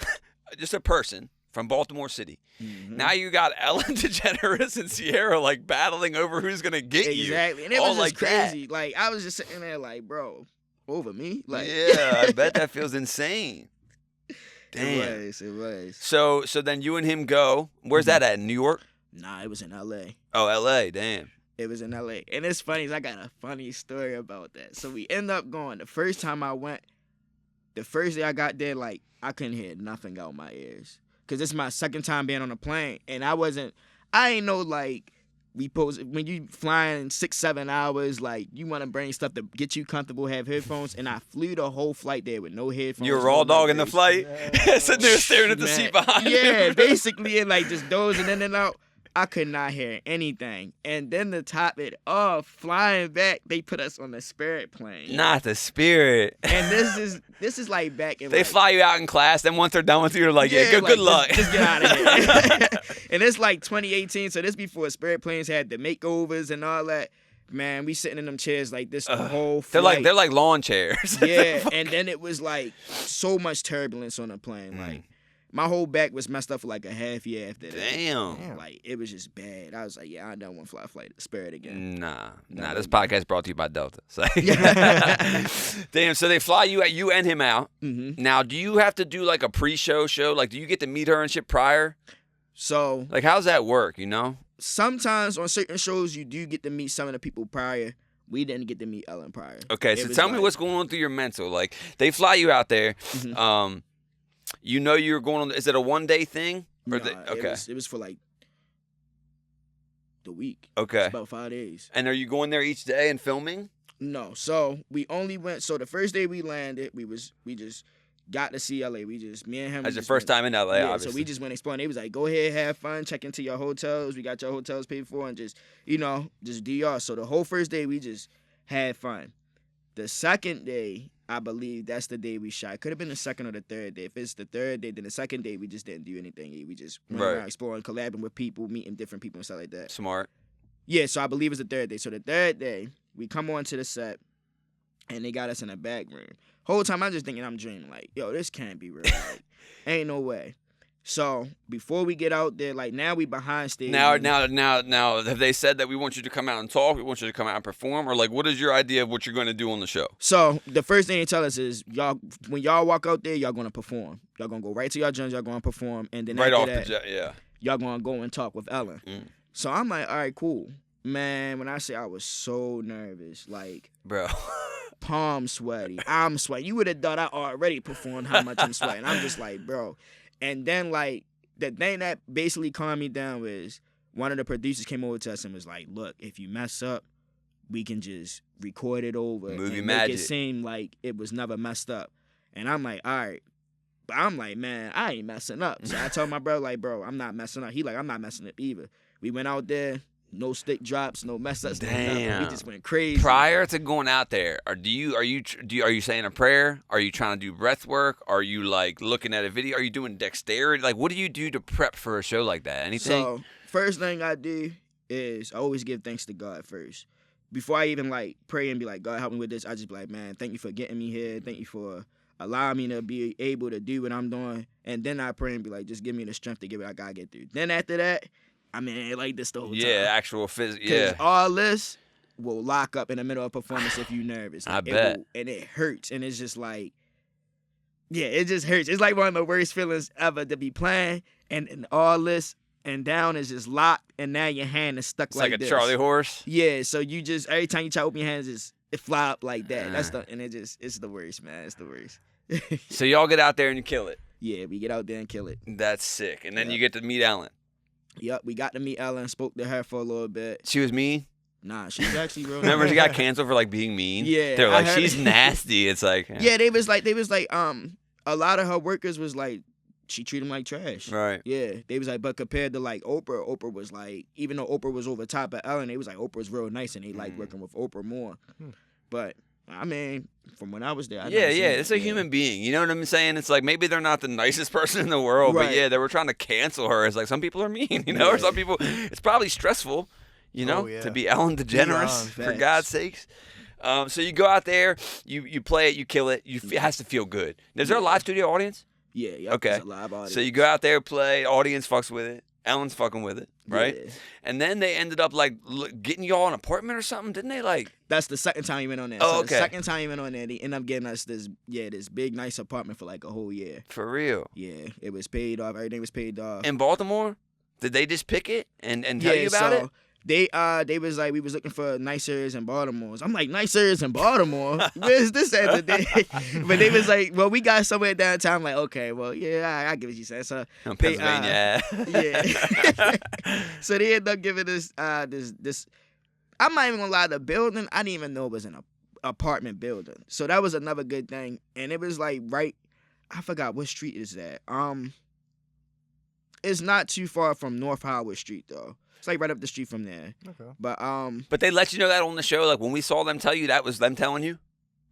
just a person from Baltimore City. Mhm. Now you got Ellen DeGeneres and Sierra like battling over who's gonna get you. Exactly. And it All was just like that. crazy. Like, I was just sitting there like, bro, over me? Like, Yeah, I bet that feels insane. Damn. It was. So then you and him go. Where's that at? In New York? Nah, it was in L.A. Oh, L.A. Damn. It was in L.A. And it's funny, I got a funny story about that. So we end up going. The first time I went, the first day I got there, like, I couldn't hear nothing out my ears. Because this is my second time being on a plane. And I ain't know, like, when you flying 6-7 hours, like, you want to bring stuff to get you comfortable, have headphones. And I flew the whole flight there with no headphones. You were raw no dog in the nothing. flight, sitting there staring at the Man, seat behind. Yeah, you. basically, and like just dozing in and out. I could not hear anything. And then to top it off, flying back, they put us on the Spirit plane. Not the Spirit. And this is like back in They like, fly you out in class, then once they're done with you, you're like, yeah, good like, luck. Just get out of here. And it's like 2018, so this before Spirit planes had the makeovers and all that. Man, we sitting in them chairs like this the whole flight. They're like lawn chairs. Yeah, and then it was like so much turbulence on the plane. Like my whole back was messed up for like a half year after that. Damn. Like, it was just bad. I was like, yeah, I don't want to fly Flight Spirit again. Nah. No, This no. podcast brought to you by Delta. So. Damn. So they fly you and him out. Mm-hmm. Now, do you have to do like a pre-show show? Like, do you get to meet her and shit prior? So Like, how's that work? You know? sometimes on certain shows, you do get to meet some of the people prior. We didn't get to meet Ellen prior. Okay. It So was tell me like- what's going on through your mental. Like, they fly you out there. Mhm. You know you're going on. Is it a 1-day thing? Or Nah, okay. It was for like the week. Okay. It's about 5 days. And are you going there each day and filming? No, so we only went. So the first day we landed, we just got to see LA. Me and him. That's we your just first went- time in LA, Yeah, obviously. so we just went exploring. They was like, go ahead, have fun, check into your hotels. We got your hotels paid for, and just just do y'all. So the whole first day we just had fun. The second day, I believe that's the day we shot. Could have been the second or the third day. If it's the third day, then the second day we just didn't do anything. We just went Right. around exploring, collabing with people, meeting different people and stuff like that. Smart. Yeah, so I believe it's the third day. So the third day, we come on to the set, and they got us in a back room. Whole time I'm just thinking I'm dreaming, like, yo, this can't be real. Like, ain't no way. So before we get out there, like now we behind stage. Now, have they said that we want you to come out and talk? We want you to come out and perform, or like, what is your idea of what you're going to do on the show? So the first thing they tell us is when y'all walk out there, y'all gonna perform. Y'all gonna go right to your drums, y'all gonna perform, and then Right after off that, the jet, yeah. y'all gonna go and talk with Ellen. Mm. So I'm like, all right, cool. Man, when I say I was so nervous, like Bro. palms sweaty, I'm sweating. You would have thought I already performed how much I'm sweating. I'm just like, bro. And then like the thing that basically calmed me down was one of the producers came over to us and was like, look, if you mess up, we can just record it over Movie and magic. make it seem like it was never messed up. And I'm like, all right. But I'm like, man, I ain't messing up. So I told my bro, like, bro, I'm not messing up. He like, I'm not messing up either. We went out there, no stick drops, no mess ups, no nothing. Damn. We just went crazy. Prior to going out there, are you saying a prayer? Are you trying to do breath work? Are you like looking at a video? Are you doing dexterity? Like, what do you do to prep for a show like that? Anything? So first thing I do is I always give thanks to God first. Before I even like pray and be like, God help me with this, I just be like, man, thank you for getting me here. Thank you for allowing me to be able to do what I'm doing. And then I pray and be like, just give me the strength to get what I gotta get through. Then after that, I mean, it ain't like this the whole time. Yeah, actual physical. 'Cause Yeah. all this will lock up in the middle of a performance if you nervous. I Like, bet. and it hurts. And it's just like, yeah, it just hurts. It's like one of the worst feelings ever to be playing. And all this and down is just locked. And now your hand is stuck It's like a this. Charlie horse. Yeah, so you just, every time you try to open your hands, it fly up like that. And it's the worst, man. It's the worst. So y'all get out there and you kill it. Yeah, we get out there and kill it. That's sick. And then Yeah. you get to meet Ellen. Yep, we got to meet Ellen, spoke to her for a little bit. She was mean. Nah, she's actually real. Remember, she got canceled for like being mean. Yeah, they're I like, heard she's it. nasty. It's like, Yeah, they was like, a lot of her workers was like, she treated them like trash. right. Yeah, they was like, but compared to like Oprah was like, even though Oprah was over top of Ellen, they was like, Oprah's real nice and they like working with Oprah more. But I mean, from when I was there, I Yeah, never seen yeah, it. it's a human being. You know what I'm saying? It's like maybe they're not the nicest person in the world, but Right. yeah, they were trying to cancel her. It's like some people are mean, you know, or Yeah. some people. It's probably stressful, you know, Oh, yeah. to be Ellen DeGeneres Ellen, for facts. God's sakes. So you go out there, you play it, you kill it. It has to feel good. Is there a live studio audience? Yeah, yep, Okay. it's a live audience. So you go out there, play, audience fucks with it. Ellen's fucking with it, right? Yeah. And then they ended up like getting y'all an apartment or something, didn't they? Like, That's the second time he went on there. Oh, So okay. the second time he went on there, they ended up getting us this big, nice apartment for like a whole year. for real. Yeah, it was paid off. Everything was paid off. In Baltimore, did they just pick it and tell you about it? They was like, we was looking for nice areas in Baltimore. I'm like, nice areas in Baltimore? Where's this at today? But they was like, well, we got somewhere downtown. I'm like, okay, well, yeah, I get what you said. So In they, Pennsylvania. yeah. So they ended up giving us this. I'm not even gonna lie, the building, I didn't even know it was an apartment building. So that was another good thing. And it was like I forgot what street is that. It's not too far from North Howard Street though. It's like right up the street from there. Okay. But But they let you know that on the show. Like when we saw them tell you, that was them telling you.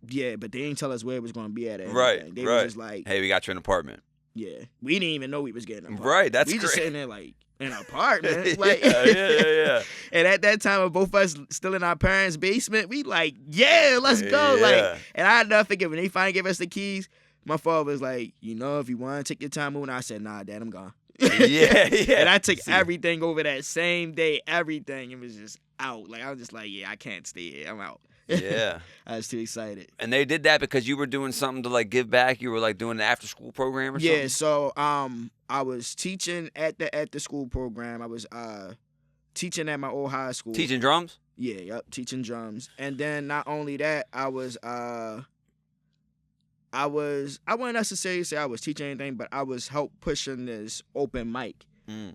yeah, but they didn't tell us where it was gonna be at. or Right, anything. They right. was just like, Hey, we got you an apartment. yeah, we didn't even know we was getting an apartment. Right, that's we just great. sitting there like in an apartment. Like, yeah. And at that time, with both of us still in our parents' basement, we like, yeah, let's go. Yeah. Like, and I never forget when they finally gave us the keys. my father was like, if you want to take your time moving, I said, nah, Dad, I'm gone. Yeah. And I took See. everything over that same day, everything. It was just out. Like, I was just like, yeah, I can't stay here. I'm out. Yeah. I was too excited. And they did that because you were doing something to like give back. You were like doing an after school program or something. Yeah, so I was teaching at the school program. I was teaching at my old high school. Teaching drums. Yeah, yep, teaching drums. And then not only that, I wouldn't necessarily say I was teaching anything, but I was help pushing this open mic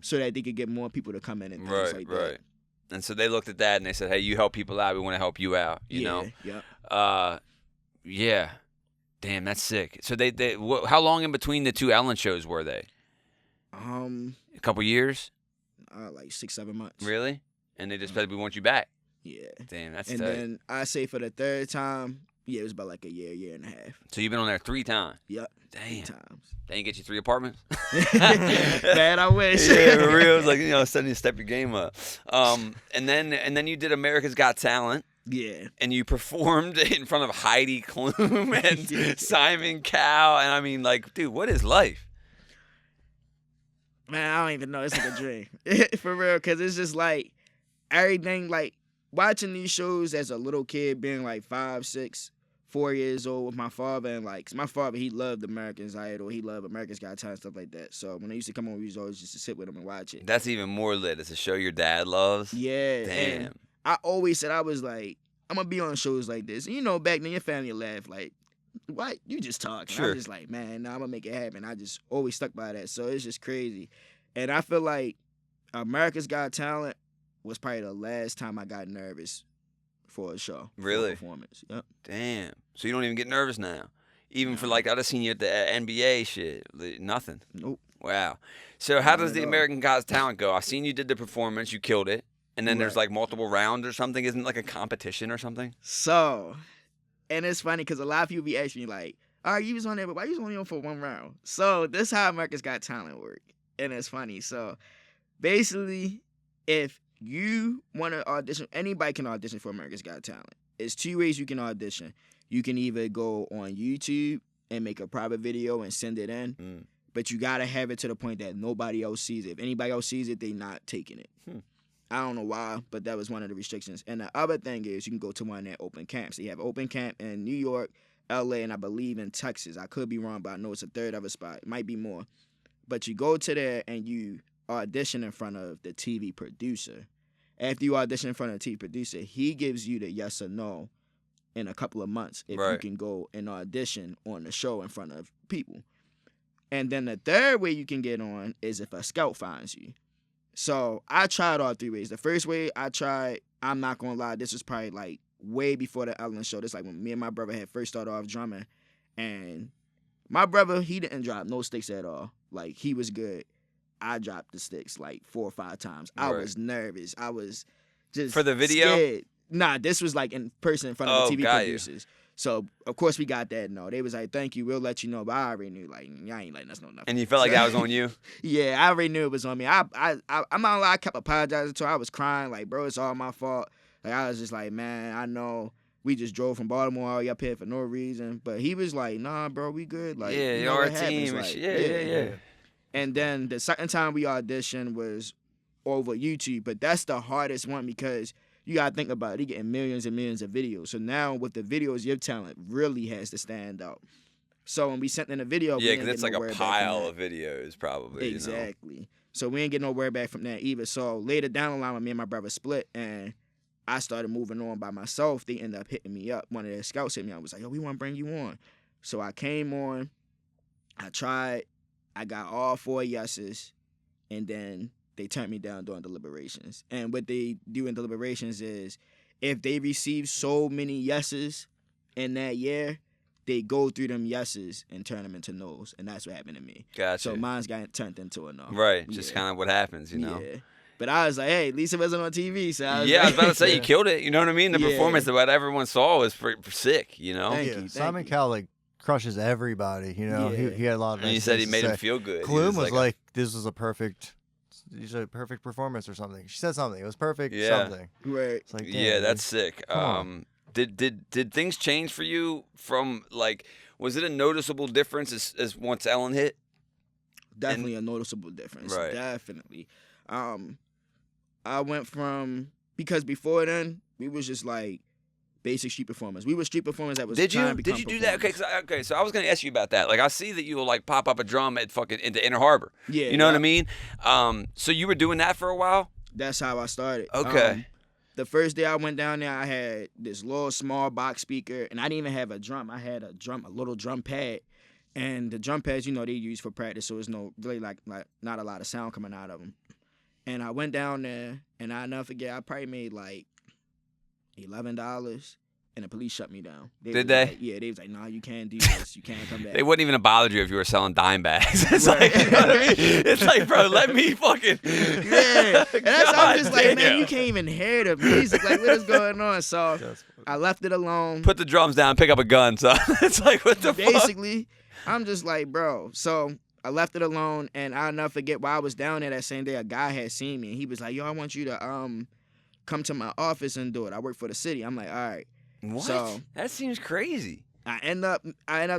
so that they could get more people to come in and things like that. Right. And so they looked at that and they said, hey, you help people out, we want to help you out, you know? Yeah. Yeah. Damn, that's sick. So how long in between the two Ellen shows were they? A couple years? Like 6-7 months. Really? And they just said, we want you back. Yeah. Damn, that's and tight. then I say for the third time, yeah, it was about like a year and a half. So you've been on there 3 times? Yep. Damn. 3 times. They didn't get you 3 apartments? Man, I wish. Yeah, for real. It was like, suddenly you step your game up. And then you did America's Got Talent. Yeah. And you performed in front of Heidi Klum and Simon Cowell. And I mean, like, dude, what is life? Man, I don't even know. It's like a dream. For real, because it's just like everything, like watching these shows as a little kid, being like 5, 6, 4 years old with my father. And like, 'cause my father, he loved American's Idol. He loved America's Got Talent, stuff like that. So when I used to come on, we used always just to sit with him and watch it. That's even more lit. It's a show your dad loves. Yeah. Damn. And I always said, I was like, I'm going to be on shows like this. And back then your family laughed like, what? You just talk. Sure. I'm just like, man, no, I'm going to make it happen. I just always stuck by that. So it's just crazy. And I feel like America's Got Talent was probably the last time I got nervous for a show. Really? For a performance. Yep. Damn. So you don't even get nervous now? Even for like, I just seen you at the NBA shit. Nothing. Nope. Wow. So how Not does at the all. American Got Talent go? I seen you did the performance. You killed it. And then there's Right. like multiple rounds or something. Isn't it like a competition or something? So, and it's funny because a lot of people be asking me like, all right, you was on there, but why you was only on for 1 round? So this how America's Got Talent work. And it's funny. So basically, if you want to audition, anybody can audition for America's Got Talent. It's 2 ways you can audition. You can either go on YouTube and make a private video and send it in, but you got to have it to the point that nobody else sees it. If anybody else sees it, they not taking it. I don't know why, but that was one of the restrictions. And the other thing is you can go to one of their open camps. They have open camp in New York, LA, and I believe in Texas. I could be wrong, but I know it's a third other spot. It might be more. But you go to there and you audition in front of the TV producer. After you audition in front of the TV producer, he gives you the yes or no in a couple of months if you can go and audition on the show in front of people. And then the third way you can get on is if a scout finds you. So I tried all 3 ways. The first way I tried, I'm not gonna lie, this was probably like way before the Ellen show. This like when me and my brother had first started off drumming, and my brother, he didn't drop no sticks at all. Like he was good. I dropped the sticks like 4 or 5 times. I was nervous. I was just For the video? scared. Nah, this was like in person in front of the TV got you. producers. So of course we got that. No, they was like, "Thank you, we'll let you know." But I already knew, like, y'all ain't letting us know nothing. And you felt like that was on you? Yeah, I already knew it was on me. I'm not gonna lie, I kept apologizing to her. I was crying, like, bro, it's all my fault. Like, I was just like, man, I know we just drove from Baltimore all the way up here for no reason. But he was like, nah, bro, we good. Like, Yeah, you know you're what our happens. team. Like, Yeah. And then the second time we auditioned was over YouTube. But that's the hardest one because you gotta think about it. They getting millions and millions of videos. So now with the videos, your talent really has to stand out. So when we sent in a video, Yeah, we because didn't it's get like no a word back from pile that. of videos, probably. Exactly. So we ain't get no word back from that either. So later down the line, when me and my brother split and I started moving on by myself, they ended up hitting me up. One of their scouts hit me up. Was like, yo, we want to bring you on. So I came on. I tried. I got all 4 yeses. And then they turned me down during deliberations. And what they do in deliberations is if they receive so many yeses in that year, they go through them yeses and turn them into no's. And that's what happened to me. Gotcha. So mine's got turned into a no. Right, just kind of what happens, you know? Yeah. But I was like, hey, at least it wasn't on TV. So I was I was like, about to say, you killed it. You know what I mean? The Yeah. performance that what everyone saw was sick, you know? Thank Yeah, you, Simon you. Cowell like crushes everybody. You know, Yeah. he had a lot of. And you nice said he things made to him say. feel good. He Klum was a- like, "This was a perfect performance or something." She said something. It was perfect. Yeah. Something. Right. It's like, damn, yeah, dude. that's sick. Come on. Did things change for you from like Was it a noticeable difference as once Ellen hit? Definitely a noticeable difference. Right. Definitely. I went from, because before then we was just like basic street performers. We were street performers that was Did trying you? to become Did you do that? Okay, performers. so I was gonna ask you about that. Like, I see that you will like pop up a drum at fucking into Inner Harbor. Yeah, You know what I yeah. mean? So you were doing that for a while? That's how I started. Okay. The first day I went down there, I had this little small box speaker, and I didn't even have a drum. I had a little drum pad, and the drum pads, they use for practice, so it's really like not a lot of sound coming out of them. And I went down there, and I'll never forget, I probably made like $11, and the police shut me down. Did they? Like, yeah, they was like, "No, you can't do this. You can't come back." They wouldn't even have bothered you if you were selling dime bags. It's Right. like, you know what I mean? It's like, bro, let me fucking. Yeah, and I'm just like, man, damn. you can't even hear the music. Like, what is going on? So I left it alone. Put the drums down, pick up a gun. So it's like, what the fuck? Basically, I'm just like, bro. So I left it alone, and I'll never forget, while I was down there that same day, a guy had seen me, and he was like, "Yo, I want you to come to my office and do it. I work for the city." I'm like, "All right." What? So That seems crazy. I end up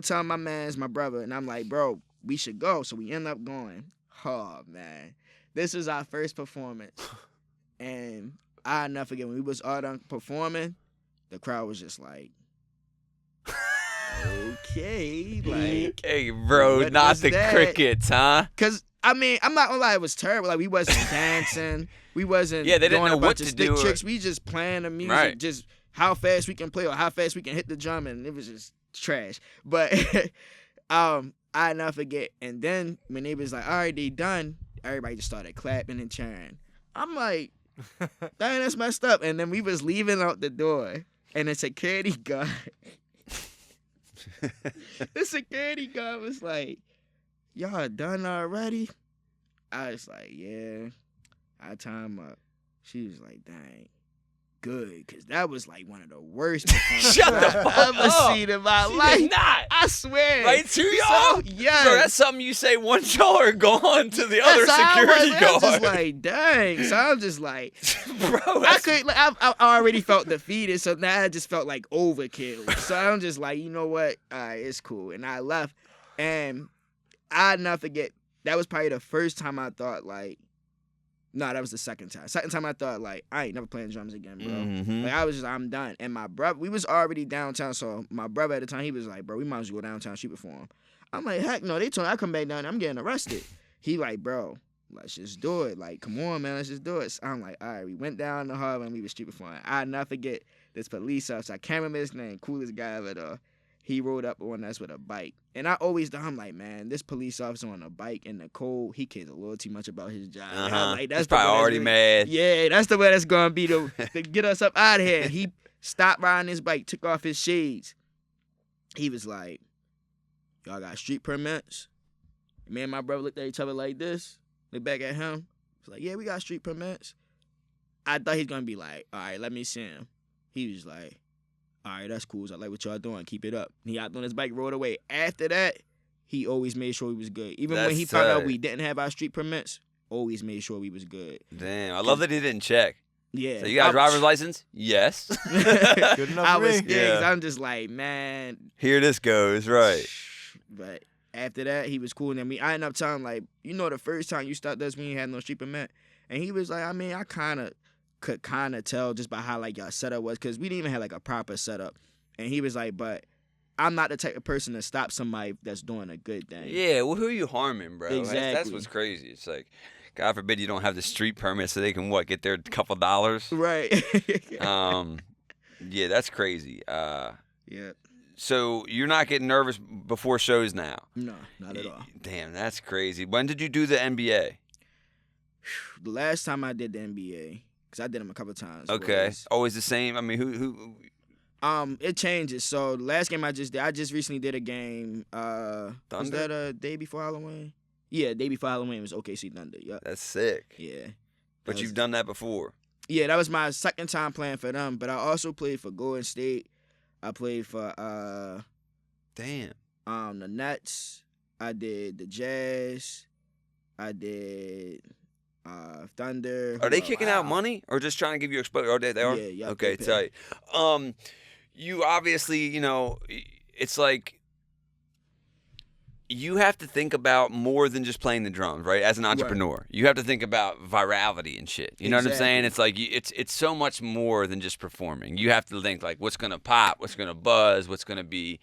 telling my man's my brother, and I'm like, "Bro, we should go." So we end up going. Oh man, this was our first performance, and I'll never forget, when we was all done performing, the crowd was just like, okay, like, Hey, bro, what not was the that? crickets, huh? cause I mean, I'm not gonna lie, it was terrible. Like, we wasn't dancing, we wasn't Yeah, they didn't doing know a what bunch to of stick do or- tricks. We just playing the music, Right. just how fast we can play or how fast we can hit the drum, and it was just trash. But I never forget. And then when they was like, "All right, they done," everybody just started clapping and cheering. I'm like, dang, that's messed up. And then we was leaving out the door, and the security guard, was like, "Y'all done already?" I was like, "Yeah, I time up." She was like, "Dang, good," because that was like one of the worst performances Shut the I've fuck ever up. seen in my She life. did not. I swear. Right to y'all? So, yeah. Bro, that's something you say once y'all are gone to the other security I guard. was just like, dang. So I'm just like, Bro, I that's could. Like, I already felt defeated, so now I just felt like overkill. So I'm just like, you know what? All right, it's cool. And I left, and I'll never forget. That was probably the first time I thought like, no, that was the second time. Second time I thought like, I ain't never playing drums again, bro. Mhm. Like, I was just, I'm done. And my brother, we was already downtown, so my brother at the time, he was like, "Bro, we might as well go downtown, shoot perform." I'm like, heck no, they told me I come back down there, I'm getting arrested. He like, "Bro, let's just do it. Like, come on, man, let's just do it." So I'm like, all right, we went down to Harlem, we was street performing. I'll never forget this police officer, I can't remember his name, coolest guy ever though. He rode up on us with a bike. And I'm like, man, this police officer on a bike in the cold, he cares a little too much about his job. And I'm like, He's that's probably already mad. Yeah, that's the way that's gonna be to get us up out of here. And he stopped riding his bike, took off his shades. He was like, "Y'all got street permits?" Me and my brother looked at each other like this, looked back at him. He was like, "Yeah, we got street permits." I thought he's gonna be like, "All right, let me see him." He was like, "All right, that's cool. I like what y'all doing. Keep it up." And he hopped on his bike, rode away. After that, he always made sure he was good. Even when That's he found out tight. we didn't have our street permits, always made sure we was good. Damn, I love that he didn't check. Yeah. So you got a driver's license? Yes. Good enough I for was me. scared 'cause Yeah. I'm just like, man. Here this goes, right. But after that, he was cool. And then I ended up telling him, like, the first time you start this when you had no street permit. And he was like, I mean, I could tell just by how, like, y'all setup was, because we didn't even have, like, a proper setup. And he was like, but I'm not the type of person to stop somebody that's doing a good thing. Yeah, well, who are you harming, bro? That's Exactly. what's crazy. It's like, God forbid you don't have the street permit so they can, get their couple dollars? Right. Yeah, that's crazy. Yeah. So you're not getting nervous before shows now? No, not at all. Damn, that's crazy. When did you do the NBA? The last time I did the NBA, because I did them a couple times. Okay. was- Always the same? I mean, who? It changes. So the last game I just recently did a game. Was Thunder? that a day before Halloween? Yeah, day before Halloween was OKC Thunder. Yep. That's sick. Yeah. But That you've was- done that before. Yeah, that was my second time playing for them. But I also played for Golden State. I played for Damn. the Nets. I did the Jazz. I did Thunder. Are they Who kicking else? out money or just trying to give you exposure? Oh, they are? Yeah, yeah, Okay, they pay. tight. You obviously, it's like you have to think about more than just playing the drums, right? As an entrepreneur, you have to think about virality and shit. You know what I'm saying? It's like it's so much more than just performing. You have to think like what's gonna pop, what's gonna buzz, what's gonna be,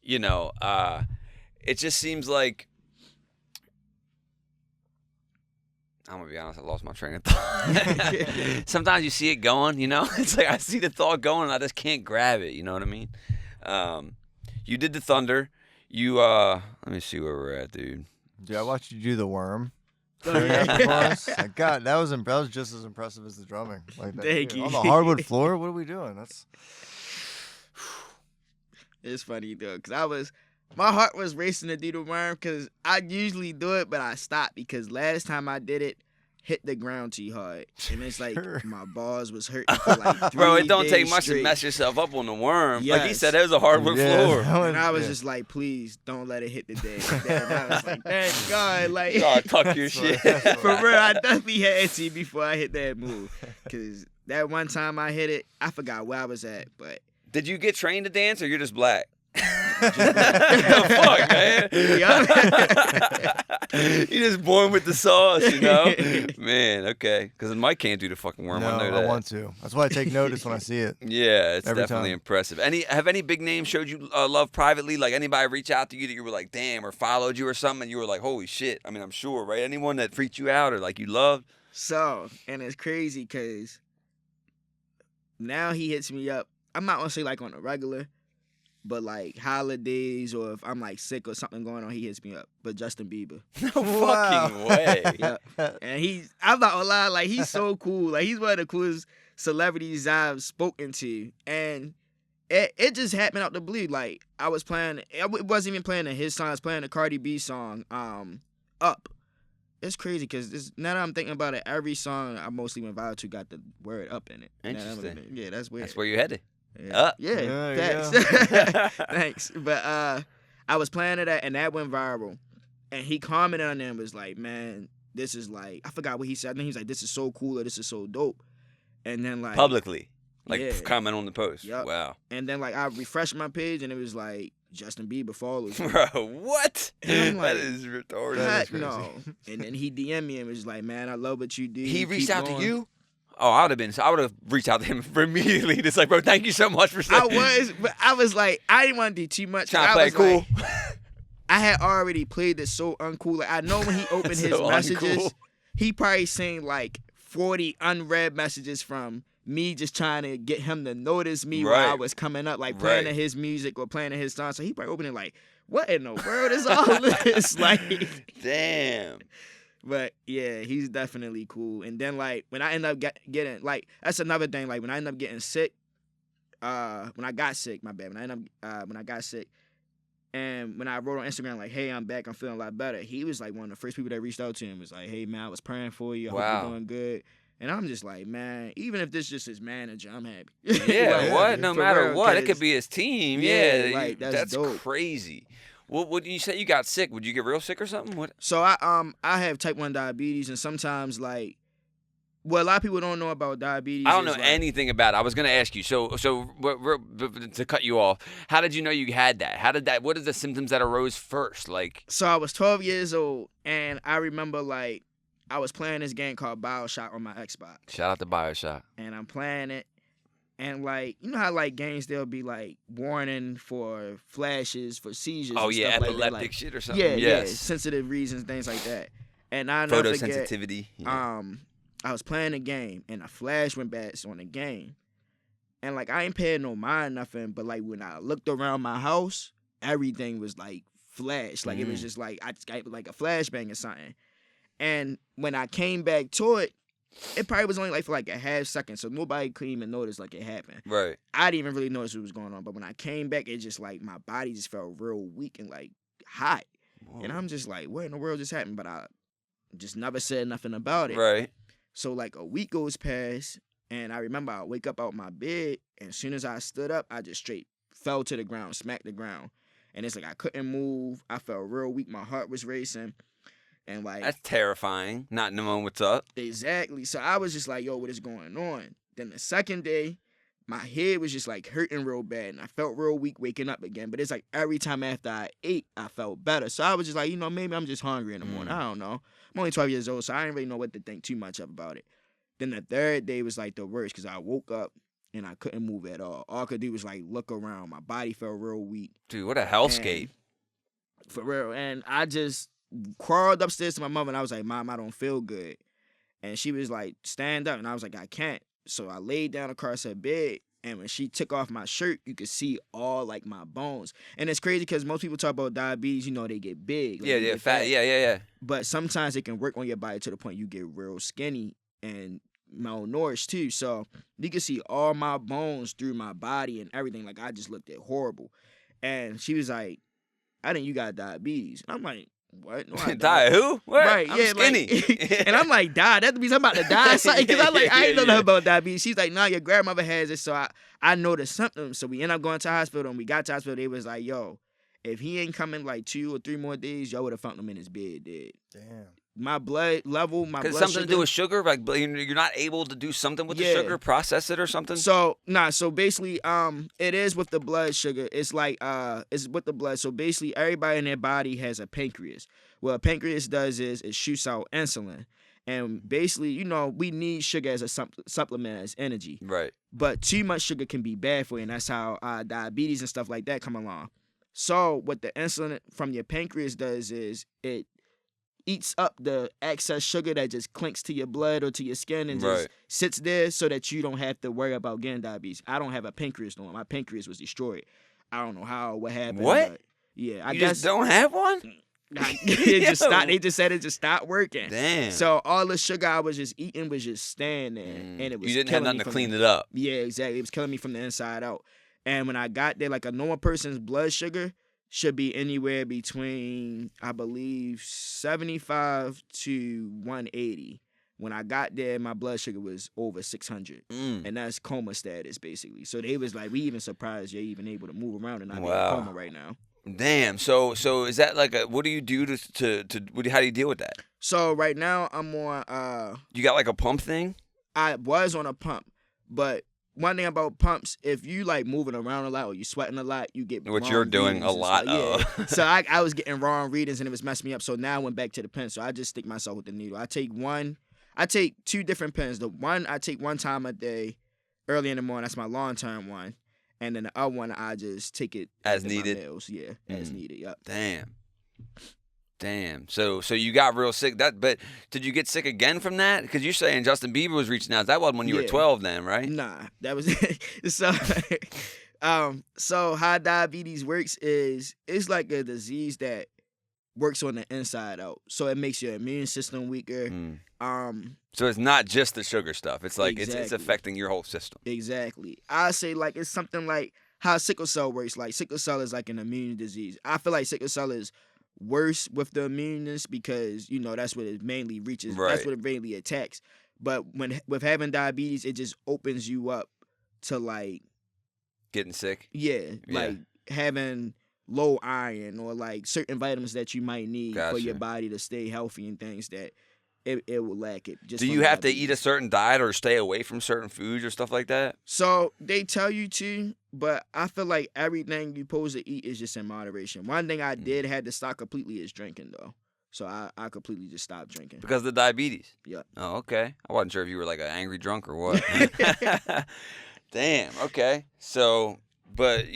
you know. It just seems like I'm gonna be honest. I lost my train of thought. Sometimes you see it going, you know. It's like I see the thought going, and I just can't grab it. You know what I mean? You did the Thunder. You let me see where we're at, dude. Dude, I watched you do the worm. Yeah. God, that was just as impressive as the drumming. Like that, Thank dude. you. On the hardwood floor. What are we doing? That's It's funny though, cause my heart was racing to do the worm, cause I usually do it, but I stopped because last time I did it, hit the ground too hard, and it's like my balls was hurting for like 3 Bro, it don't days take much straight. to mess yourself up on the worm. Like he Yes. said, it was a hardwood floor. And I was just like, please don't let it hit the day. And I was like, thank God, like You gotta tuck your shit. for real, I definitely had to before I hit that move, cause that one time I hit it, I forgot where I was at, but. Did you get trained to dance, or you're just black? Fuck, man. You just born with the sauce, you know? Man, okay. Because Mike can't do the fucking worm. No, I know that. I want to. That's why I take notice when I see it. Yeah, it's Every definitely time. impressive. Have any big names showed you love privately? Like anybody reach out to you that you were like, damn, or followed you or something, and you were like, holy shit. I mean, I'm sure, right? Anyone that freaked you out or like you loved? So, and it's crazy because now he hits me up. I'm not gonna say like on a regular, but like holidays or if I'm like sick or something going on, he hits me up. But Justin Bieber. No fucking way. Yeah. And I'm not gonna lie, like he's so cool. Like he's one of the coolest celebrities I've spoken to. And it just happened out the blue. Like I was playing, it wasn't even playing his song, I was playing a Cardi B song, Up. It's crazy because now that I'm thinking about it, every song I mostly went viral to got the word up in it. Interesting. Yeah, that's weird. That's where you headed. Yeah. Up. Yeah, Yeah, thanks. Thanks. But I was playing it and that went viral. And he commented on it and was like, man, this is like, I forgot what he said. I think he was like, this is so cool or this is so dope. And then like Publicly. Like Yeah. comment on the post. Yup. Wow. And then like I refreshed my page and it was like Justin Bieber follows me. Bro, what? And I'm like, that is retarded. That is Heck no. And then he DM'd me and was like, man, I love what you do. He Keep reached out to going." you? Oh, I would have reached out to him immediately. Just like, bro, thank you so much for saying. I was like, I didn't want to do too much. Trying to I play was cool. like, I had already played it so uncool. Like, I know when he opened his So messages, uncool. he probably seen like 40 unread messages from me just trying to get him to notice me while I Right. was coming up, like playing Right. his music or playing his song. So he probably opened it like, what in the world is all this? Like, Damn. but yeah, he's definitely cool. And then like when I end up getting like that's another thing. Like when I end up getting sick, when I got sick, my bad. When I got sick, and when I wrote on Instagram like, hey, I'm back, I'm feeling a lot better. He was like one of the first people that reached out to him. Was like, hey man, I was praying for you. I hope Wow. you're doing good. And I'm just like, man, even if this just his manager, I'm happy. Yeah, Like, what? No for matter real, what, it 'cause- could be his team. Yeah, Yeah, like, that's dope. crazy. What did you say? You got sick? Would you get real sick or something? What? So I have type 1 diabetes, and sometimes like, well, a lot of people don't know about diabetes. I don't know is, like, anything about it. I was gonna ask you. So to cut you off, how did you know you had that? What are the symptoms that arose first? Like, So I was 12 years old, and I remember like I was playing this game called BioShock on my Xbox, shout out to BioShock. and I'm playing it, and like you know how like games they'll be like warning for flashes, for seizures. Oh and yeah, stuff like that, epileptic like, shit or something. yeah, Yes. sensitive reasons, things like that. And I never forget, Photosensitivity. Yeah. I was playing a game, and a flash went bad on the game, and like I ain't paying no mind nothing, but like when I looked around my house, everything was like flash, like it was just like I just got like a flashbang or something. And when I came back to it, it probably was only like for like a half second, so nobody could even notice like it happened. Right. I didn't even really notice what was going on, but when I came back, it just like my body just felt real weak and like hot, and I'm just like, what in the world just happened? But I just never said nothing about it. Right. So like a week goes past, and I remember I wake up out my bed, and as soon as I stood up, I just straight fell to the ground, smacked the ground, and it's like I couldn't move. I felt real weak. My heart was racing, and like That's terrifying. Not knowing what's up. exactly. So I was just like, yo, what is going on? Then the second day, my head was just like hurting real bad, and I felt real weak waking up again. But it's like every time after I ate, I felt better. So I was just like, maybe I'm just hungry in the morning. I don't know. I'm only 12 years old, so I didn't really know what to think too much of about it. Then the third day was like the worst because I woke up and I couldn't move at all. All I could do was like look around. My body felt real weak. Dude, what a hellscape. For real. And I just crawled upstairs to my mom and I was like, Mom, I don't feel good. And she was like, stand up. And I was like, I can't. So I laid down across her bed. And when she took off my shirt, you could see all like my bones. And it's crazy because most people talk about diabetes, they get big. Like, Yeah, they yeah, get fat. Yeah. But sometimes it can work on your body to the point you get real skinny and malnourished too. So you can see all my bones through my body and everything. Like I just looked at horrible. And she was like, I think you got diabetes. And I'm like, what? No, I don't. Die who? What? Right, I'm yeah, skinny. and I'm like, that means I'm about to die or something. Because I ain't know nothing about diabetes. She's like, nah, your grandmother has it. So I know the symptoms. So we end up going to the hospital. And we got to the hospital. They was like, yo, if he ain't coming like 2 or 3 more days, y'all would have found him in his bed dead. Damn. My blood level, my blood Because something sugar, to do with sugar? Like you're not able to do something with the Yeah. sugar, process it or something? So basically, it is with the blood sugar. It's like it's with the blood. So basically, everybody in their body has a pancreas. What a pancreas does is it shoots out insulin, and basically, we need sugar as a supplement as energy. Right. But too much sugar can be bad for you, and that's how diabetes and stuff like that come along. So what the insulin from your pancreas does is it eats up the excess sugar that just clinks to your blood or to your skin and just sits there so that you don't have to worry about getting diabetes. I don't have a pancreas no more. My pancreas was destroyed. I don't know what happened. What? But yeah, I You guess just don't have one? it just stopped. They just said it just stopped working. Damn. So all the sugar I was just eating was just staying there, and it was You didn't have killing nothing me to from clean the- it up. Yeah, exactly. It was killing me from the inside out. And when I got there, like a normal person's blood sugar should be anywhere between, I believe, 75 to 180. When I got there, my blood sugar was over 600. And that's coma status, basically. So they was like, we even surprised you're even able to move around and not be in a coma right now. Damn. So is that like what do you do how do you deal with that? So right now, I'm on, You got like a pump thing? I was on a pump, but one thing about pumps, if you like moving around a lot or you sweating a lot, you get Which wrong you're doing readings a and lot stuff. of. So I was getting wrong readings and it was messing me up. So now I went back to the pen. So I just stick myself with the needle. I take 2 different pens. The one I take 1 time a day, early in the morning. That's my long term one. And then the other one I just take it As after my needed? meals. Yeah, as needed. Yep. Damn. So you got real sick. But did you get sick again from that? Because you're saying Justin Bieber was reaching out. That wasn't when you were Yeah. 12 then, right? Nah, that was so how diabetes works is it's like a disease that works on the inside out. So it makes your immune system weaker. So it's not just the sugar stuff. It's like it's Exactly. affecting your whole system. Exactly. I say like it's something like how sickle cell works. Like sickle cell is like an immune disease. I feel like sickle cell is worse with the immuneness because that's what it mainly reaches. Right. That's what it mainly attacks. But with having diabetes, it just opens you up to like Getting sick. like having low iron or like certain vitamins that you might need for your Gotcha. body to stay healthy and things that it will lack it. Just Do from you have to diabetes. eat a certain diet or stay away from certain foods or stuff like that? So they tell you to, but I feel like everything you're supposed to eat is just in moderation. One thing I did had to stop completely is drinking though. So I completely just stopped drinking. Because of the diabetes? Yeah. Oh, okay. I wasn't sure if you were like an angry drunk or what. Damn. Okay. So, but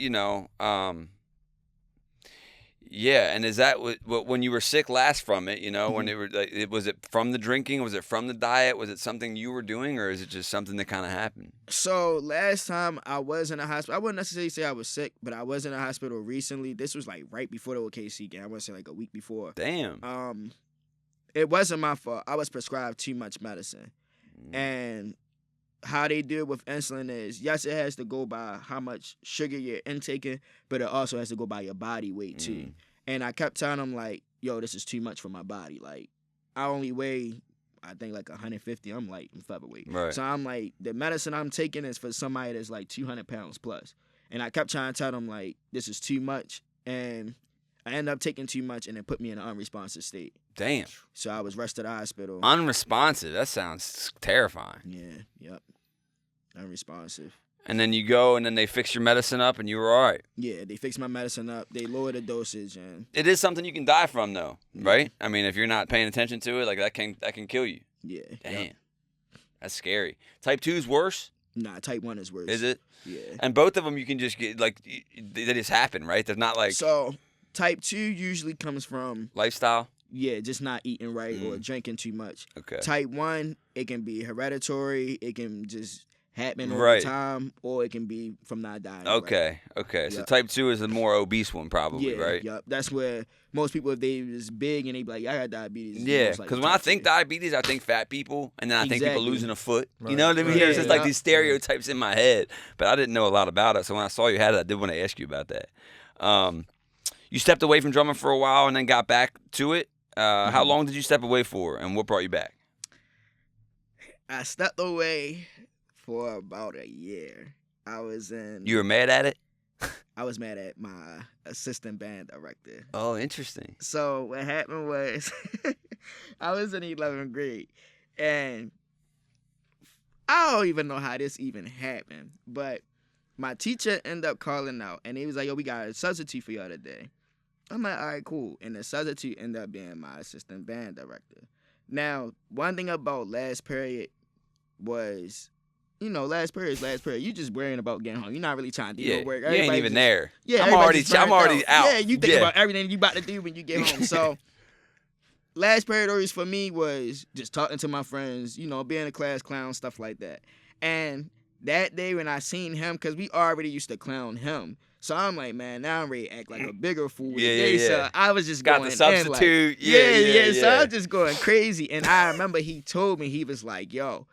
yeah. And is that what when you were sick last from it? When it were like, was it from the drinking? Was it from the diet? Was it something you were doing, or is it just something that kind of happened? So last time I was in a hospital, I wouldn't necessarily say I was sick, but I was in a hospital recently. This was like right before the OKC game. I want to say like a week before. Damn. It wasn't my fault. I was prescribed too much medicine. And how they deal with insulin is, yes, it has to go by how much sugar you're intaking, but it also has to go by your body weight too. And I kept telling them like, yo, this is too much for my body. Like, I only weigh, I think like 150. I'm light, I'm featherweight. Right. So I'm like, the medicine I'm taking is for somebody that's like 200 pounds plus. And I kept trying to tell them like, this is too much. And I ended up taking too much and it put me in an unresponsive state. Damn. So I was rushed to the hospital. Unresponsive. That sounds terrifying. Yeah, yep. Unresponsive. And then you go, and then they fix your medicine up, and you were all right. Yeah, they fix my medicine up. They lower the dosage, and It is something you can die from, though, right? I mean, if you're not paying attention to it, like that can kill you. yeah. Damn, Yep. that's scary. Type 2's worse, Nah, type 1 is worse. is it? Yeah. And both of them, you can just get they just happen, right? They're not like So type 2 usually comes from lifestyle. just not eating right or drinking too much. Okay. Type 1, it can be hereditary. It can just happen over Right. time, or it can be from not dying. Okay. So Yep. type 2 is the more obese one, probably, Yeah, right? Yep. That's where most people, if they was big and they be like, I got diabetes. Yeah, most likely because when I type think 2. diabetes, I think fat people, and then I think people Exactly. losing a foot. You Right. know what I mean? Right. There's just like Yeah. these stereotypes in my head, but I didn't know a lot about it. So when I saw you had it, I did want to ask you about that. You stepped away from drumming for a while and then got back to it. How long did you step away for, and what brought you back? I stepped away for about a year. I was You were mad at it? I was mad at my assistant band director. Oh, interesting. So what happened was I was in 11th grade, and I don't even know how this even happened, but my teacher ended up calling out, and he was like, yo, we got a substitute for y'all today. I'm like, all right, cool. And the substitute ended up being my assistant band director. Now, one thing about last period was, last period. You just worrying about getting home. You're not really trying to do Yeah, no work. you ain't Everybody even just- there. Yeah, I'm everybody already just burnt out. Yeah, you think Yeah. about everything you about to do when you get home. So, last period always for me was just talking to my friends, being a class clown, stuff like that. And that day when I seen him, because we already used to clown him, so I'm like, man, now I'm ready to act like a bigger fool today. Yeah. So I was just Got going the in, substitute. Like, yeah. So I yeah. was just going crazy. And I remember he told me, he was like, yo,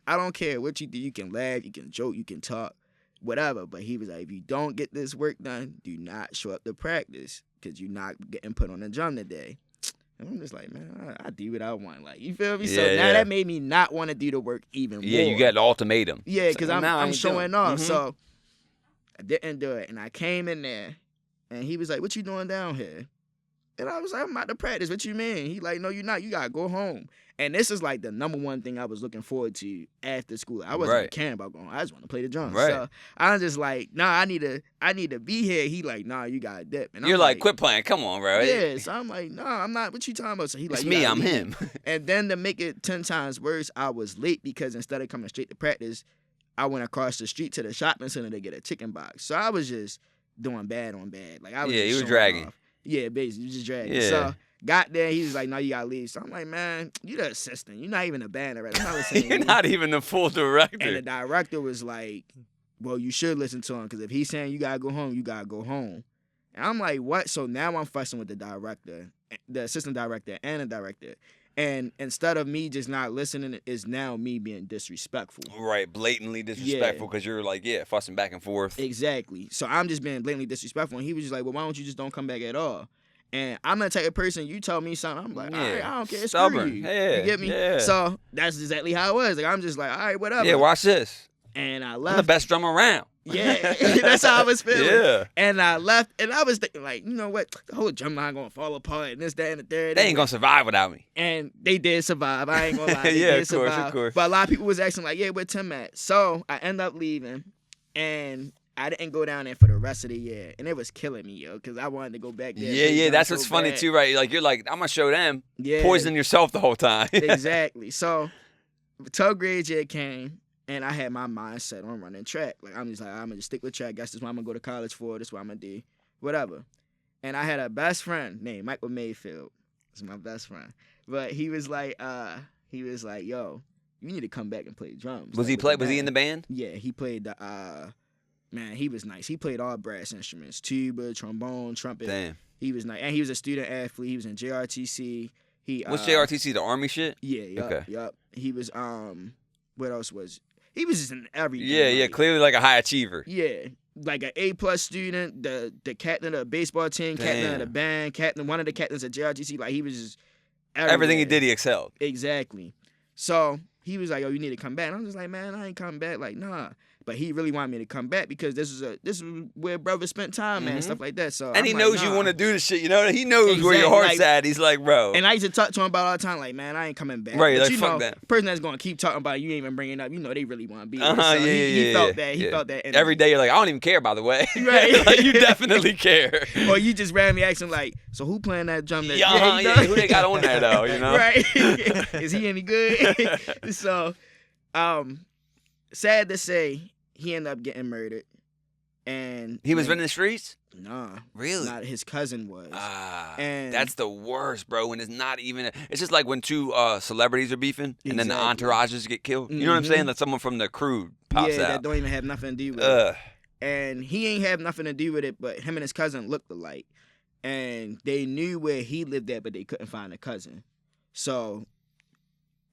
I don't care what you do. You can laugh, you can joke, you can talk, whatever. But he was like, if you don't get this work done, do not show up to practice, because you're not getting put on the drum today. And I'm just like, man, I do what I want. Like, you feel me? So Yeah, now yeah. that made me not want to do the work even more. Yeah, you got an ultimatum. Yeah, It's because like, well, now I I'm ain't showing doing- off. Mhm. So I didn't do it. And I came in there, and he was like, what you doing down here? And I was like, I'm about to practice. What you mean? He like, no, you're not. You got to go home. And this is like the number one thing I was looking forward to after school. I wasn't Right. caring about going. I just want to play the drums. Right. So I was just like, nah, I need to be here. He like, nah, you got to dip. And You're I'm like, quit playing. Come on, bro. Yeah. So I'm like, nah, I'm not. What you talking about? So he like, It's you me. gotta I'm leave. him. And then to make it 10 times worse, I was late because instead of coming straight to practice, I went across the street to the shopping center to get a chicken box. So I was just doing bad on bad. Like I was Yeah, just you were showing dragging. off. Yeah, basically, just dragging. Yeah. So got there, he was like, no, you gotta leave. So I'm like, man, you the assistant. You're not even a band director. I'm not listening to You're you. not even the full director. And the director was like, well, you should listen to him, because if he's saying you gotta go home, you gotta go home. And I'm like, what? So now I'm fussing with the director, the assistant director, and the director. And instead of me just not listening, it's now me being disrespectful. Right, blatantly disrespectful because you're like, fussing back and forth. Exactly. So I'm just being blatantly disrespectful. And he was just like, well, why don't you just don't come back at all? And I'm the type of person, you tell me something, I'm like, all right, I don't care. Screw Stubborn. you. Yeah, You get me? yeah. So that's exactly how it was. Like, I'm just like, all right, whatever. Yeah, watch this. And I I'm the left. best drummer around. Yeah, that's how I was feeling. Yeah. And I left, and I was thinking, like, you know what? The whole drum line gonna fall apart, and this, that, and the third. They ain't gonna survive without me. And they did survive. I ain't gonna lie. They Yeah, did of course, survive. of course. But a lot of people was asking, like, yeah, where Tim at? So I end up leaving, and I didn't go down there for the rest of the year. And it was killing me, yo, because I wanted to go back there. Yeah, that's what's funny too, right? Like you're like, I'm gonna show them. Yeah. Poisoning yourself the whole time. Exactly. So 12th grade year came, and I had my mind set on running track. Like, I'm just like, I'm gonna just stick with track. Guess this is what I'm gonna go to college for. This is what I'm gonna do. Whatever. And I had a best friend named Michael Mayfield. He's my best friend. But he was like, yo, you need to come back and play drums. Was like, he with play? the Was he in band. the band? Yeah, he played the man, he was nice. He played all brass instruments, tuba, trombone, trumpet. Damn. He was nice. And he was a student athlete. He was in JRTC. What's JRTC? The Army shit? Yeah, yup, Okay. yup. He was what else was he was just in everything. Yeah, like, clearly like a high achiever. Yeah. Like an A+ student, the captain of the baseball team, captain of the Damn. band, one of the captains at JRTC. Like, he was just Everything he everywhere. did, he excelled. Exactly. So he was like, "Oh, you need to come back." And I'm just like, "Man, I ain't coming back." Like, nah. But he really wanted me to come back because this is where brothers spent time and stuff like that. So And I'm he like, knows you nah. want to do the shit. You know, he knows where your Exactly, heart's at. He's like, bro. And I used to talk to him about it all the time, like, man, I ain't coming back. Right, But like, you fuck know, that. person that's gonna keep talking about it, you ain't even bringing it up. You know, they really want to be there. Uh-huh, So yeah, he yeah, felt yeah, that. He yeah. felt that. energy. Every day you're like, I don't even care, by the way. Right. Like, you definitely care. Or you just randomly ask him like, so who playing that drum? That, Yeah, he yeah, does? who they got on there though? You know, Right? Is he any good? So, sad to say, he ended up getting murdered. And he was in the streets. Nah, Really? not his cousin was. And that's the worst, bro. When it's not even. It's just like when two celebrities are beefing, and then the Exactly. entourages get killed. You know what I'm saying? That someone from the crew pops that out. don't even have nothing to do with it. And he ain't have nothing to do with it, but him and his cousin looked alike. And they knew where he lived at, but they couldn't find a cousin. So,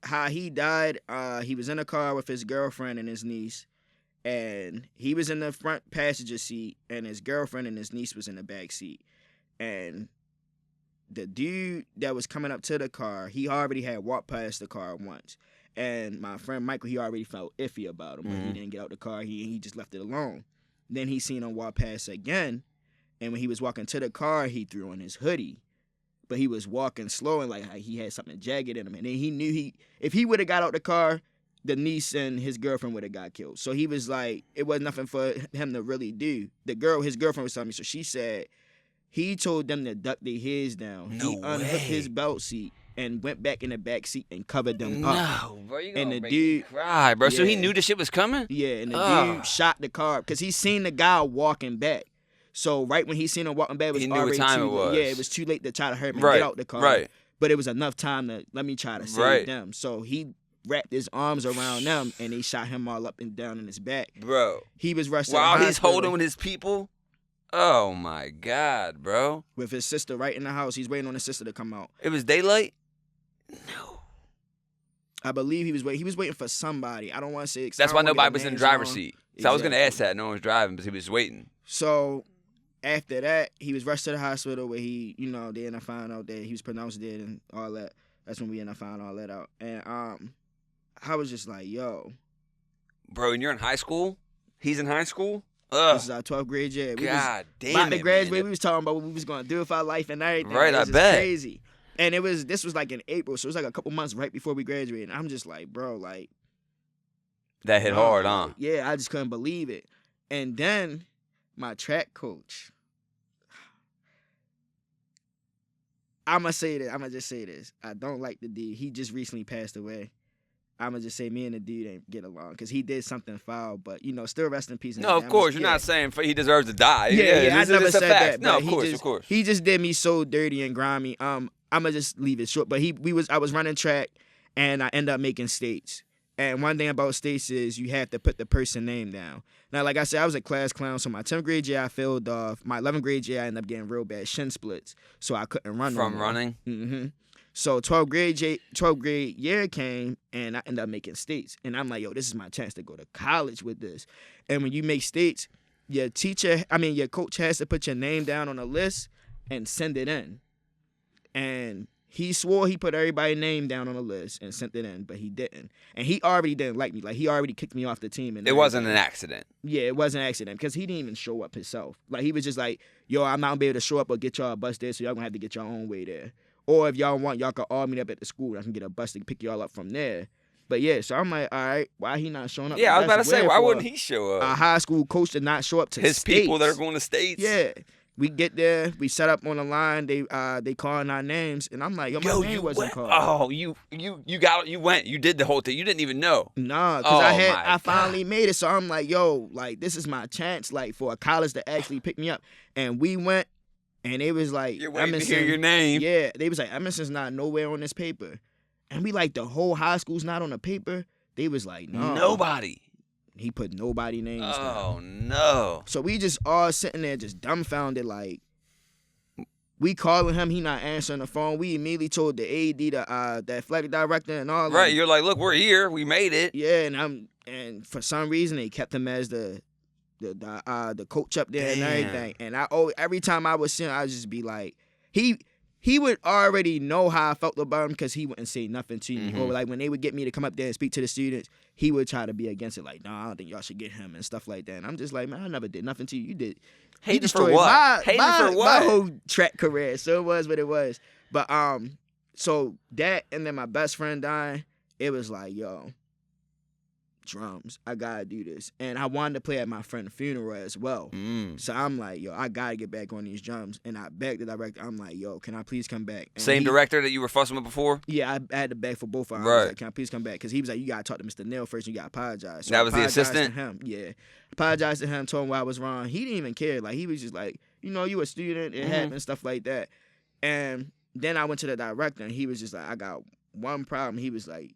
how he died, he was in a car with his girlfriend and his niece. And he was in the front passenger seat, and his girlfriend and his niece was in the back seat. And the dude that was coming up to the car, he already had walked past the car once. And my friend Michael, he already felt iffy about him, but he didn't get out the car. He just left it alone. Then he seen him walk past again, and when he was walking to the car, he threw on his hoodie. But he was walking slow and like he had something jagged in him. And then he knew if he would have got out the car, the niece and his girlfriend would have got killed. So he was like, it was nothing for him to really do. His girlfriend was telling me, so she said he told them to duck their heads down. No he unhooked way. his belt seat and went back in the back seat and covered them up. No, bro, you gonna And the make dude- me cry, bro. So he Yeah. knew the shit was coming. Yeah, and the Ugh. dude shot the car because he seen the guy walking back. So right when he seen him walking back, it was He knew what already time too it was. Yeah, it was too late to try to hurt him and Right, get out the car. right. But it was enough time to let me try to save Right. them. So he wrapped his arms around them and they shot him all up and down in his back. Bro. He was rushed to the While he's hospital holding with his people. Oh my God, bro. with his sister right in the house. He's waiting on his sister to come out. It was daylight? No. I believe he was waiting for somebody. I don't want to say. That's why nobody was in the names driver's wrong. seat. So I was gonna Exactly. ask that. No one was driving, but he was waiting. So after that, he was rushed to the hospital where they ended up finding out that he was pronounced dead and all that. That's when we ended up finding all that out. And I was just like, yo, Bro, and you're in high school? He's in high school? this Ugh. is our 12th grade year. We was God damn about it, to graduate. man. We was talking about what we was gonna do with our life and everything. Right, It I was just bet. crazy. And this was like in April, so it was like a couple months right before we graduated. And I'm just like, bro, like That hit bro, hard, huh? like, yeah, I just couldn't believe it. And then my track coach, I'ma just say this. I don't like the dude. He just recently passed away. I'ma just say me and the dude ain't get along because he did something foul, but still rest in peace. No, of course. You're not saying he deserves to die. Yeah, I it's never a said fact. that. No, but of course. He just did me so dirty and grimy. I'ma just leave it short. But I was running track, and I ended up making states. And one thing about states is you have to put the person name down. Now, like I said, I was a class clown, so my 10th grade year I failed off. My 11th grade year I ended up getting real bad shin splits, so I couldn't run no From more. running? Mm-hmm. So 12th grade year came, and I ended up making states. And I'm like, yo, this is my chance to go to college with this. And when you make states, your coach has to put your name down on a list and send it in. And he swore he put everybody's name down on a list and sent it in, but he didn't. And he already didn't like me. Like, he already kicked me off the team. And It wasn't an everything. accident. Yeah, it was an accident because he didn't even show up himself. Like, he was just like, yo, I'm not going to be able to show up or get y'all a bus there, so y'all going to have to get your own way there. Or if y'all want, y'all can all meet up at the school. I can get a bus to pick y'all up from there. But yeah, so I'm like, all right, why he not showing up? Yeah, I was Like, about to that's say, weird why for wouldn't he show a up? high school coach to not show up to His states. people that are going to states? Yeah. We get there, we set up on the line, they calling our names, and I'm like, yo, my name wasn't went. called. Oh, you went. You did the whole thing. You didn't even know. Nah, because Oh, my I finally God. made it. So I'm like, yo, like, this is my chance, like, for a college to actually pick me up. And we went, and it was like, You're waiting to Emerson, hear your name. Yeah, they was like, Emerson's not nowhere on this paper. And we like, the whole high school's not on the paper. They was like, no. Nobody. He put nobody names down. Oh, no. So we just all sitting there just dumbfounded, like, we calling him, he not answering the phone. We immediately told the AD, the athletic director and all that. Right, you're like, look, we're here. We made it. Yeah, and for some reason they kept him as the coach up there and Damn. everything. And every time I would see him, I would just be like, he would already know how I felt about him because he wouldn't say nothing to me. Or like when they would get me to come up there and speak to the students, he would try to be against it. Like, no, I don't think y'all should get him and stuff like that. And I'm just like, man, I never did nothing to you. You did. He Hating for destroyed what? Hating for what? my whole track career. So it was what it was. But so that and then my best friend dying, it was like, yo, drums, I gotta do this. And I wanted to play at my friend's funeral as well. So I'm like, yo, I gotta get back on these drums. And I begged the director, I'm like, yo, can I please come back? And Same director that you were fussing with before? Yeah, I had to beg for both of them. I was like, can I please come back? Because he was like, you gotta talk to Mr. Neal first, you gotta apologize. So That I was the apologized assistant? to him. Yeah. Apologized to him, told him why I was wrong. He didn't even care. Like, he was just like, you know, you a student, it happened, stuff like that. And then I went to the director, and he was just like, I got one problem. He was like,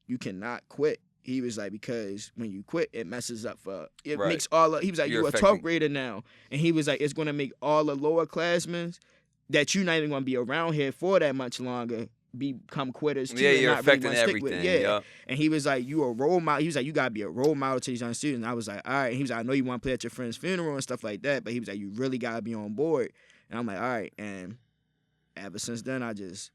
you cannot quit. He was like, because when you quit, it messes up it makes all of, he was like, you're a 12th grader now. And he was like, it's going to make all the lower classmen that you're not even going to be around here for that much longer become quitters too. Yeah, and you're not really affecting wanna stick everything. with it. Yep. And he was like, you a role model. He was like, you got to be a role model to these young students. And I was like, all right. And he was like, I know you want to play at your friend's funeral and stuff like that, but he was like, you really got to be on board. And I'm like, all right. And ever since then, I just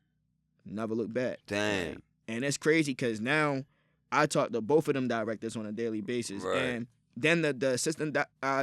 never looked back. Damn. And it's crazy because now I talk to both of them directors on a daily basis. Right. And then the assistant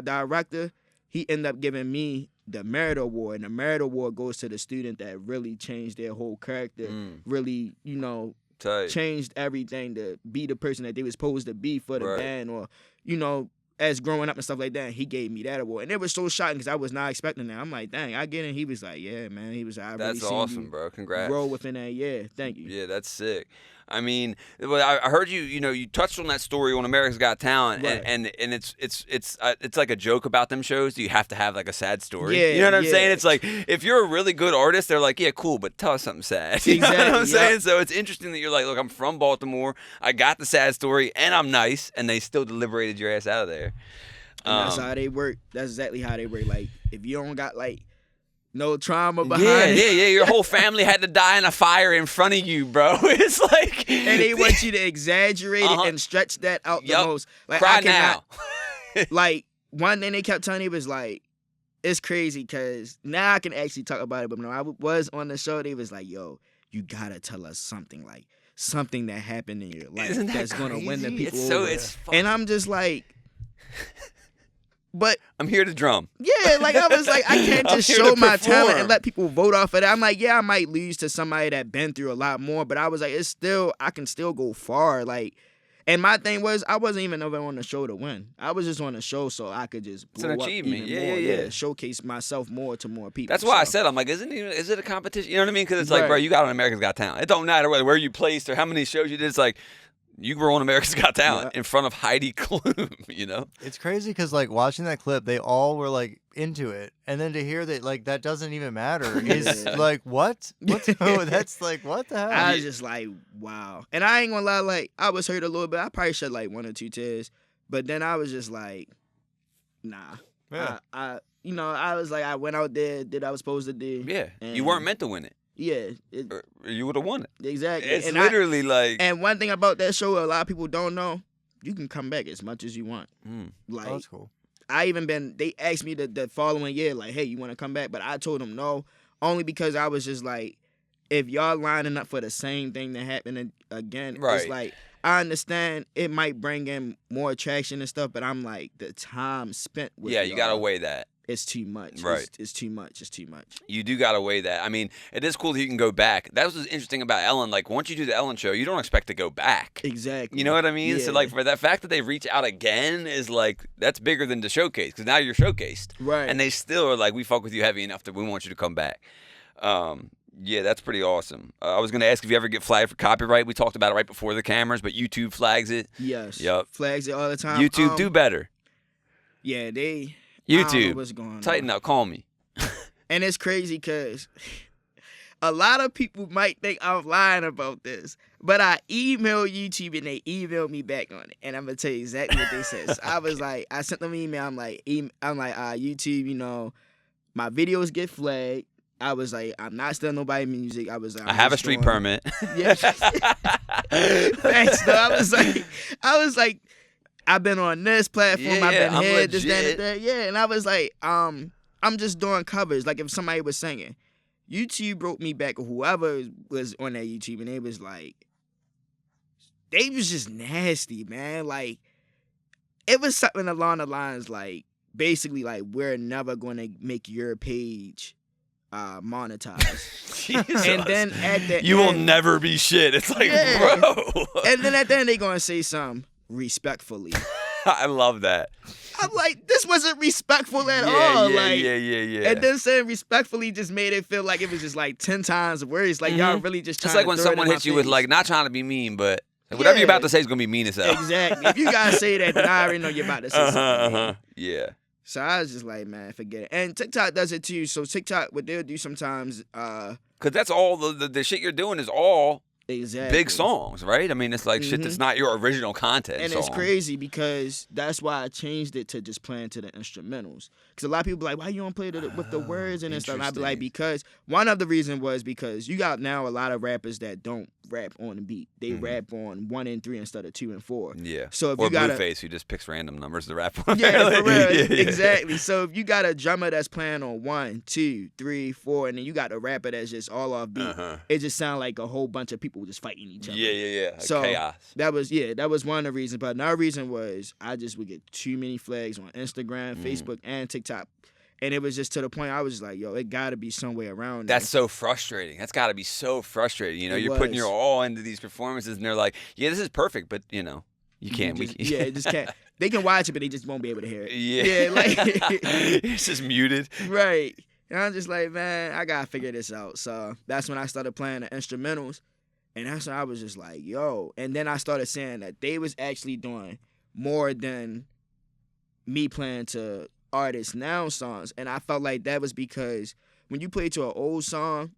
director, he ended up giving me the merit award. And the merit award goes to the student that really changed their whole character, really, you know, Tight. changed everything to be the person that they were supposed to be for the band, or, you know, as growing up and stuff like that. And he gave me that award. And it was so shocking because I was not expecting that. I'm like, dang, I get it. He was like, yeah, man. He was like, I really That's seen awesome, you bro. Congrats. grow within that year. Thank you. Yeah, that's sick. I mean, I heard you touched on that story on America's Got Talent, Right. and it's like a joke about them shows. You have to have like a sad story. Yeah, You know what I'm yeah. saying? It's like, if you're a really good artist, they're like, yeah, cool, but tell us something sad. You know what Exactly, I'm saying? yep. So it's interesting that you're like, look, I'm from Baltimore. I got the sad story, and I'm nice, and they still deliberated your ass out of there. And that's how they work. That's exactly how they work. Like, if you don't got, like, no trauma behind it. Yeah. Your whole family had to die in a fire in front of you, bro. It's like, And they want you to exaggerate it and stretch that out the most. Like, Cry I cannot, now. like, one thing they kept telling me was, like, it's crazy because now I can actually talk about it. But when I was on the show, they was like, yo, you got to tell us something, like, something that happened in your life Isn't that that's going to win the crazy? people It's so, over. it's fucking, And I'm just like, but I'm here to drum. yeah, like I was like, I can't I'm just here show to my talent perform. and let people vote off of that. I'm like, yeah, I might lose to somebody that been through a lot more, but I was like, it's still, I can still go far. Like, and my thing was, I wasn't even ever on the show to win. I was just on the show so I could just It's blow an up achievement. even Yeah, more. yeah. Showcase myself more to more people. That's why I So, said, I'm like, is it a competition? You know what I mean? Because it's like, Right. bro, you got on America's Got Talent. It don't matter where you placed or how many shows you did. It's like, you were on America's Got Talent in front of Heidi Klum, you know? It's crazy because like watching that clip, they all were like into it, and then to hear that like that doesn't even matter is Yeah. like what? That's like what the hell? I was just like, wow. And I ain't gonna lie, like, I was hurt a little bit. I probably shed like 1 or 2 tears. But then I was just like, nah. Yeah. I you know, I was like, I went out there, did what I was supposed to do. Yeah. You And- weren't meant to win it. Yeah, Or you would have won it. exactly. It's and literally like, and one thing about that show, a lot of people don't know, you can come back as much as you want. Like, Oh, that's cool. they asked me the following year, like, hey, you want to come back? But I told them no, only because I was just like, if y'all lining up for the same thing that happened again, Right. it's like, I understand it might bring in more attraction and stuff, but I'm like, the time spent with yeah, you got to y'all, weigh that. it's too much. Right. It's too much. It's too much. You do got to weigh that. I mean, it is cool that you can go back. That was what's interesting about Ellen. Like, once you do the Ellen show, you don't expect to go back. Exactly. You know what I mean? So, Yeah. like, for that fact that they reach out again is, like, that's bigger than the showcase because now you're showcased. Right. And they still are like, we fuck with you heavy enough that we want you to come back. Yeah, that's pretty awesome. I was going to ask if you ever get flagged for copyright. We talked about it right before the cameras, but YouTube flags it. Yes. Yup. Flags it all the time. YouTube, do better. Yeah, they. I don't know YouTube, what's going on. tighten up. Call me. And it's crazy because a lot of people might think I'm lying about this, but I emailed YouTube and they emailed me back on it. And I'm gonna tell you exactly what they said. So I was like, I sent them an email. I'm like, YouTube, you know, my videos get flagged. I was like, I'm not stealing nobody's music. I was like, I have a street permit. Yeah. Thanks, though. I was like, I've been on this platform. Yeah, I've been I'm here, this, that, legit. and that. Yeah, and I was like, I'm just doing covers. Like if somebody was singing, YouTube wrote me back, or whoever was on that YouTube, and they was just nasty, man. Like, it was something along the lines like, basically, like, we're never going to make your page monetized. And then at the you will end, never be shit. It's like, Yeah. bro. and then at the end, they going to say something respectfully. I love that. I'm like, this wasn't respectful at Yeah, all. yeah, Like, yeah. And then saying respectfully just made it feel like it was just like 10 times worse. Like, y'all really just trying It's like to when throw it in someone my hits you with, face. like, not trying to be mean, but whatever you're about to say is going to be mean as hell. Exactly. If you guys say that, then I already know you're about to say something. mean. Yeah. So I was just like, man, forget it. And TikTok does it too. So TikTok, what they'll do sometimes, Because that's all the shit you're doing is all exactly big songs, right? I mean, it's like shit that's not your original content. And song. it's crazy because that's why I changed it to just playing to the instrumentals. Because a lot of people be like, why you don't play with the words and stuff? And I'd be like, because one of the reasons was because you got now a lot of rappers that don't rap on the beat. They rap on 1 and 3 instead of 2 and 4. Yeah. So if or you got Blueface, who just picks random numbers to rap on. Yeah, for real. Yeah. Exactly. So if you got a drummer that's playing on 1, 2, 3, 4, and then you got a rapper that's just all off beat, it just sounds like a whole bunch of people just fighting each other. Yeah. Like So chaos. that was one of the reasons. But another reason was I just would get too many flags on Instagram, Facebook, and TikTok. And it was just to the point I was just like, yo, it got to be some way around That's that. so frustrating. That's got to be so frustrating. You know, It you're putting was. your all into these performances, and they're like, yeah, this is perfect, but, you know, you can't. It just can't. They can watch it, but they just won't be able to hear it. Yeah. like it's just muted. right. And I'm just like, man, I gotta figure this out. So that's when I started playing the instrumentals, and that's when I was just like, yo. And then I started saying that they was actually doing more than me playing to artists now songs, and I felt like that was because when you play to an old song,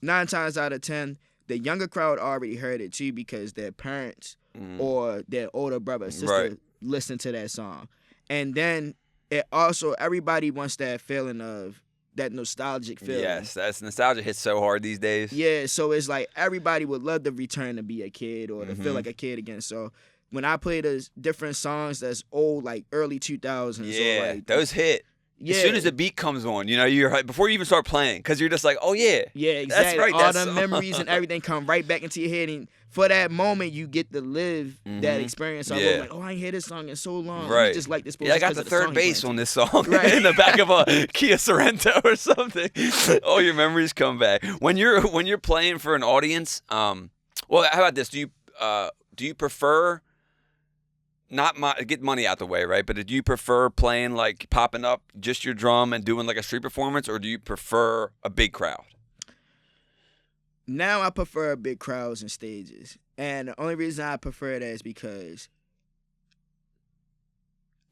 9 times out of 10, the younger crowd already heard it too because their parents or their older brother or sister listened to that song. And then it also, everybody wants that feeling of that nostalgic feeling. Yes, that's nostalgia hits so hard these days. Yeah, so it's like everybody would love to return to be a kid or to feel like a kid again. So when I play those different songs that's old, like early 2000s, Yeah, or like, those hit. yeah, As soon as the beat comes on, you know, you're before you even start playing, because you're just like, oh yeah, yeah, exactly. right, All that the song. memories and everything come right back into your head, and for that moment, you get to live that experience. So Yeah. I'm like, oh, I ain't heard this song in so long. Right. I just like this. Yeah, I got the third bass on this song Right. in the back of a Kia Sorento or something. All your memories come back when you're playing for an audience. Well, how about this? Do you prefer get money out the way, right? But do you prefer playing like popping up just your drum and doing like a street performance, or do you prefer a big crowd? Now I prefer big crowds and stages, and the only reason I prefer that is because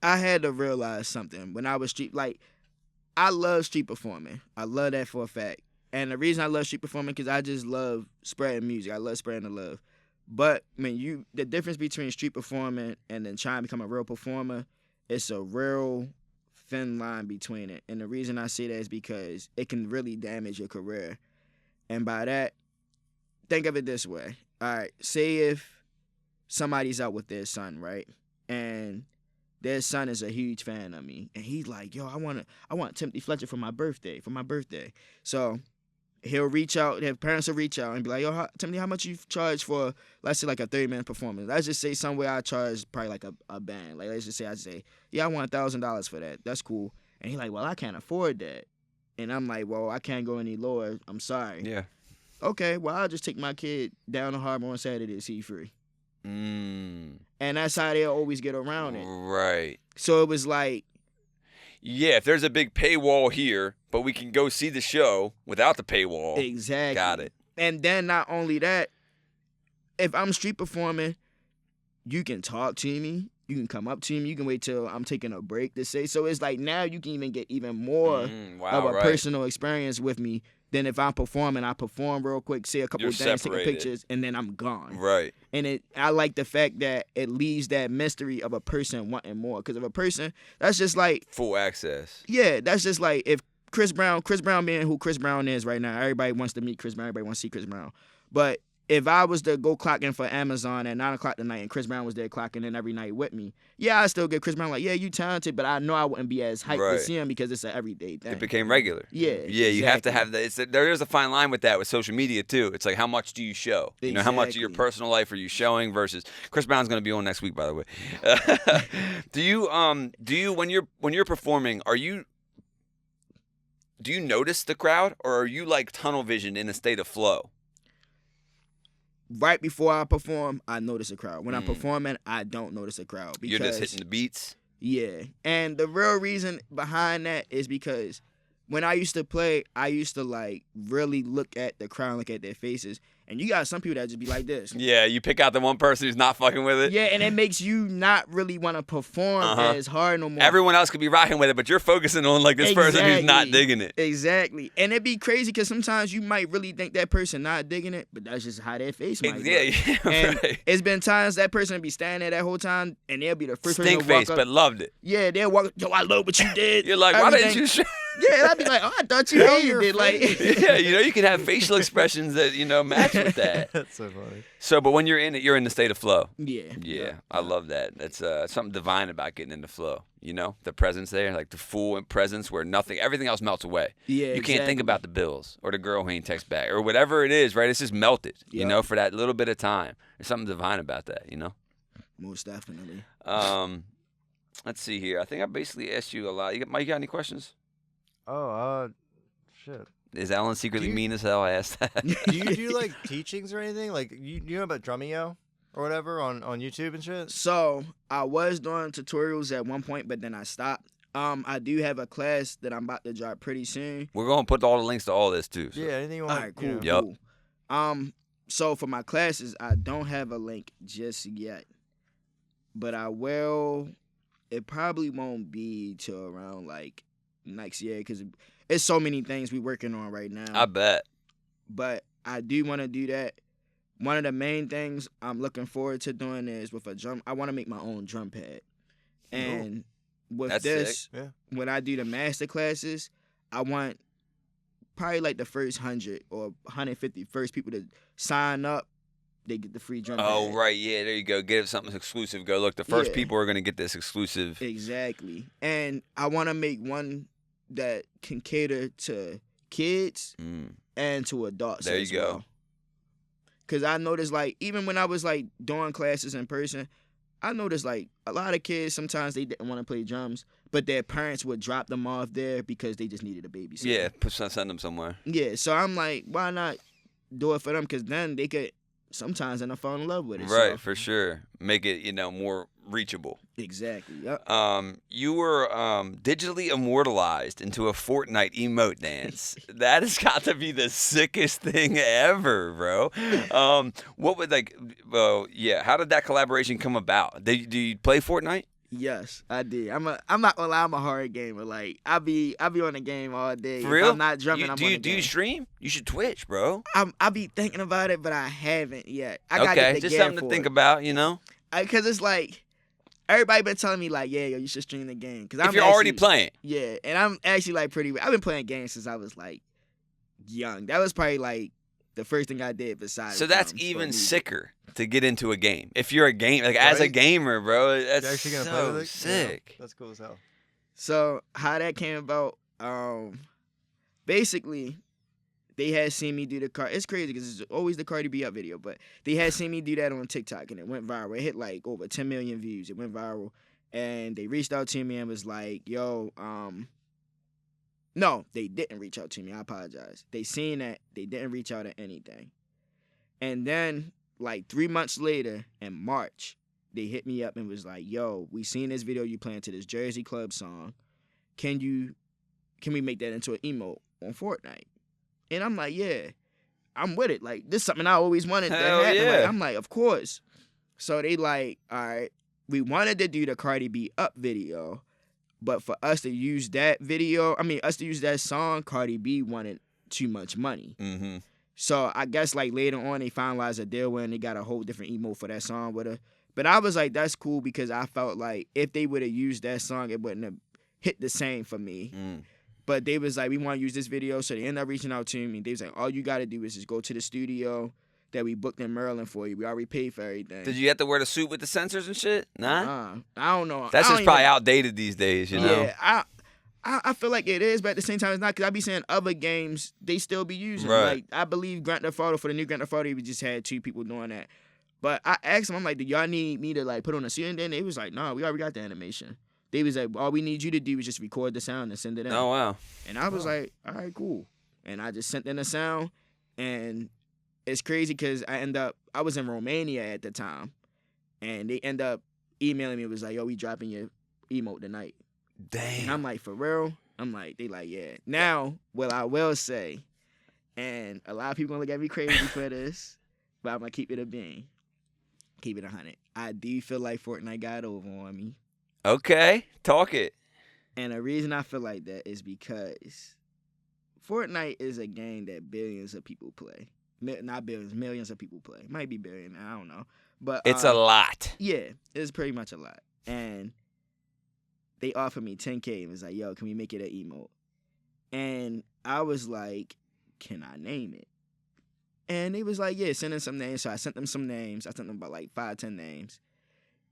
I had to realize something when I was I love street performing. I love that for a fact. And the reason I love street performing because I just love spreading music. I love spreading the love. But the difference between street performing and then trying to become a real performer, it's a real thin line between it. And the reason I say that is because it can really damage your career. And by that, think of it this way. All right, say if somebody's out with their son, right? And their son is a huge fan of me, and he's like, yo, I want Timothy Fletcher for my birthday. So he'll reach out, their parents will reach out and be like, yo, Timothy, how much you charge for, let's say, like a 30-minute performance? Let's just say somewhere I charge probably like a band. Like, let's just say I say, yeah, I want $1,000 for that. That's cool. And he's like, well, I can't afford that. And I'm like, well, I can't go any lower. I'm sorry. Yeah. Okay, well, I'll just take my kid down to Harbor on Saturday to see free. And that's how they'll always get around it. Right. So it was like, yeah, if there's a big paywall here, but we can go see the show without the paywall. exactly. Got it. And then not only that, if I'm street performing, you can talk to me. You can come up to me. You can wait till I'm taking a break to say. So it's like now you can even get even more of a personal experience with me than if I'm performing. I perform real quick, say a couple You're of things, take separated. pictures, and then I'm gone. Right. And I like the fact that it leaves that mystery of a person wanting more. Because of a person, that's just like, Full access. yeah, that's just like if Chris Brown being who Chris Brown is right now, everybody wants to meet Chris Brown, everybody wants to see Chris Brown. But if I was to go clock in for Amazon at 9 o'clock tonight and Chris Brown was there clocking in every night with me, yeah, I still get Chris Brown like, yeah, you talented, but I know I wouldn't be as hyped Right. to see him because it's an everyday thing. It became regular. Yeah. Yeah, you have to exactly. have that. There is a fine line with that with social media too. It's like how much do you show? You know, how much of your Exactly. personal life are you showing versus Chris Brown's going to be on next week, by the way. do you when you're performing, do you notice the crowd or are you like tunnel vision in a state of flow? Right before I perform, I notice a crowd. When I'm performing, I don't notice a crowd because You're just hitting the beats. Yeah, and the real reason behind that is because when I used to play, I used to like really look at the crowd, look at their faces, and you got some people that just be like this. Yeah, you pick out the one person who's not fucking with it. Yeah, and it makes you not really want to perform as hard no more. Everyone else could be rocking with it, but you're focusing on like this person who's not digging it. Exactly, and it'd be crazy because sometimes you might really think that person not digging it, but that's just how their face might Yeah, look. yeah, And right. it's been times that person be standing there that whole time, and they'll be the first Stink person to walk face, up. but loved it. Yeah, they'll walk. Yo, I love what you did. You're like, why didn't Everything. you show? Yeah, and I'd be like, oh, I thought you hated it. Like, Yeah, you can have facial expressions that match with that. That's so funny. So, but when you're in it, you're in the state of flow. yeah, Yeah, I love that. That's something divine about getting into flow. The presence there, like the full presence where everything else melts away. Yeah, You can't think exactly. about the bills or the girl who ain't text back or whatever it is, right? It's just melted, Yeah. for that little bit of time. There's something divine about that, Most definitely. Let's see here. I think I basically asked you a lot. Mike, you got any questions? Oh, shit. Is Alan secretly Do you- mean as hell? I asked that. Do you do like teachings or anything? Like you know about Drumeo or whatever on YouTube and shit? So I was doing tutorials at one point, but then I stopped. I do have a class that I'm about to drop pretty soon. We're going to put all the links to all this, too. So. Yeah, anything you All want. right, cool, Yup. cool. So for my classes, I don't have a link just yet, but I will. It probably won't be till around like next year because it's so many things we working on right now. I bet. But I do want to do that. One of the main things I'm looking forward to doing is with a drum. I want to make my own drum pad, and with That's this, sick. Yeah. when I do the master classes, I want probably like the first 100 or 150 first people to sign up. They get the free drum Oh, pad. right. Yeah, there you go. Get it something exclusive. Go, look, the first Yeah. people are going to get this exclusive. Exactly, and I want to make one that can cater to kids Mm. and to adults. There you as go. well. Cause I noticed like even when I was like doing classes in person, I noticed like a lot of kids sometimes they didn't want to play drums, but their parents would drop them off there because they just needed a babysitter. Yeah, send them somewhere. Yeah. So I'm like, why not do it for them? Cause then they could sometimes end up falling in love with it. Right, So, for sure. Make it, more reachable. exactly. Yep. You were digitally immortalized into a Fortnite emote dance. That has got to be the sickest thing ever, bro. What would how did that collaboration come about? Do you play Fortnite? Yes, I did. I'm not gonna lie, I'm a hard gamer. Like I be on the game all day. For If real? I'm not drumming, I'm on the Do you game. stream? You should Twitch, bro. I be thinking about it, but I haven't yet. I gotta Okay, get the just gear something to for think it. about, Cause it's like everybody been telling me like, yeah, yo, you should stream the game. Cause If I'm you're already actually- playing. Yeah, and I'm actually like I've been playing games since I was like young. That was probably like the first thing I did besides. So that's drums for even music. sicker to get into a game. If you're a game, like as a Right? gamer, bro, that's You're actually gonna so play with it? sick. Yeah, that's cool as hell. So how that came about? Basically, they had seen me do the car. It's crazy because it's always the Cardi B up video, but they had seen me do that on TikTok and it went viral. It hit like over 10 million views. It went viral, and they reached out to me and was like, "Yo, no, they didn't reach out to me. I apologize. They seen that they didn't reach out at anything, and then like 3 months later in March, they hit me up and was like, "Yo, we seen this video you playing to this Jersey Club song. Can we make that into an emote on Fortnite?" And I'm like, "Yeah, I'm with it. Like, this is something I always wanted to Hell happen." yeah. Like, I'm like, "Of course." So they like, "All right, we wanted to do the Cardi B Up video, but for us to use that song, Cardi B wanted too much money." Mm-hmm. So I guess like later on they finalized a deal where they got a whole different emote for that song with her. But I was like, that's cool because I felt like if they would have used that song, it wouldn't have hit the same for me. Mm. But they was like, we want to use this video. So they ended up reaching out to me. They was like, all you got to do is just go to the studio, that we booked in Maryland for you. We already paid for everything. Did you have to wear the suit with the sensors and shit? Nah. I don't know. That's I just don't probably even- outdated these days, you know? Yeah, I feel like it is, but at the same time, it's not, because I be seeing other games they still be using. Right. Like, I believe Grand Theft Auto, for the new Grand Theft Auto, we just had 2 people doing that. But I asked them, I'm like, do y'all need me to like put on a suit? And then they was like, no, we already got the animation. They was like, all we need you to do is just record the sound and send it in. Oh, wow. And I was like, all right, cool. And I just sent in the sound, and it's crazy because I was in Romania at the time, and they end up emailing me. It was like, yo, we dropping your emote tonight. And Damn. I'm like, for real? I'm like, they like, yeah. Now, what I will say, and a lot of people gonna look at me crazy for this, but I'm gonna keep it a bean. Keep it 100. I do feel like Fortnite got over on me. Okay. Talk it. And the reason I feel like that is because Fortnite is a game that billions of people play. Not billions, millions of people play. Might be billion, I don't know. But It's a lot. yeah, it's pretty much a lot. And they offered me 10K and was like, yo, can we make it an emote? And I was like, can I name it? And they was like, yeah, send in some names. So I sent them some names. I sent them about like 5, 10 names.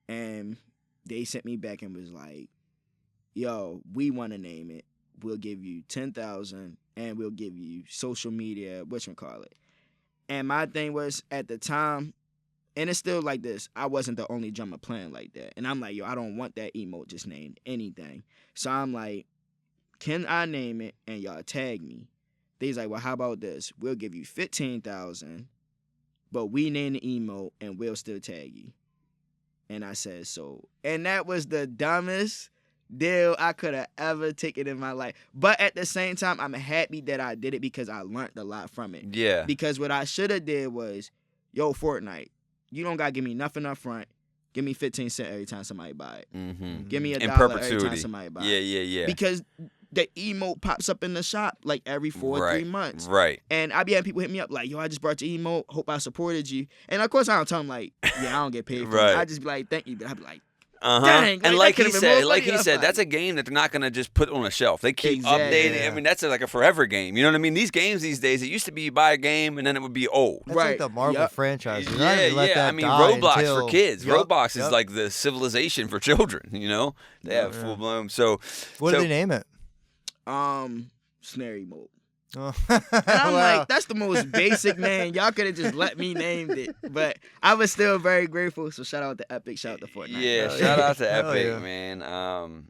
And they sent me back and was like, yo, we want to name it. We'll give you 10,000 and we'll give you social media, whatchamacallit. And my thing was, at the time, and it's still like this, I wasn't the only drummer playing like that. And I'm like, yo, I don't want that emote just named anything. So I'm like, can I name it and y'all tag me? They's like, well, how about this? We'll give you 15,000, but we name the emote and we'll still tag you. And I said, so. And that was the dumbest deal I could have ever taken in my life. But at the same time, I'm happy that I did it because I learned a lot from it. Yeah. Because what I should have did was, yo, Fortnite, you don't got to give me nothing up front. Give me 15 cents every time somebody buy it. Mm-hmm. Give me $1 In every time perpetuity. somebody buy Yeah, it. yeah, yeah. Because the emote pops up in the shop like every 4 or 3 months. Right. And I be having people hit me up like, yo, I just brought your emote. Hope I supported you. And of course, I don't tell them like, yeah, I don't get paid for Right. it. I just be like, thank you. But I be like, Uh-huh. dang, And that like he could've been more said, money. that's a game that they're not gonna just put on a shelf. They keep Exactly. updating. Yeah. I mean, that's like a forever game. You know what I mean? These games these days, it used to be you buy a game and then it would be old. That's Right. like the Marvel Yep. franchise. You're not Yeah, gonna let yeah. that I mean, die Roblox until... for kids. Yup, Roblox is yup. like the civilization for children. You know, they have Yeah. full blown. So, What so do they name it? snare emote. Oh. And I'm Wow. like, that's the most basic name. Y'all could have just let me name it. But I was still very grateful. So shout out to Epic, shout out to Fortnite. yeah, Hell shout yeah. out to Hell Epic, yeah. man.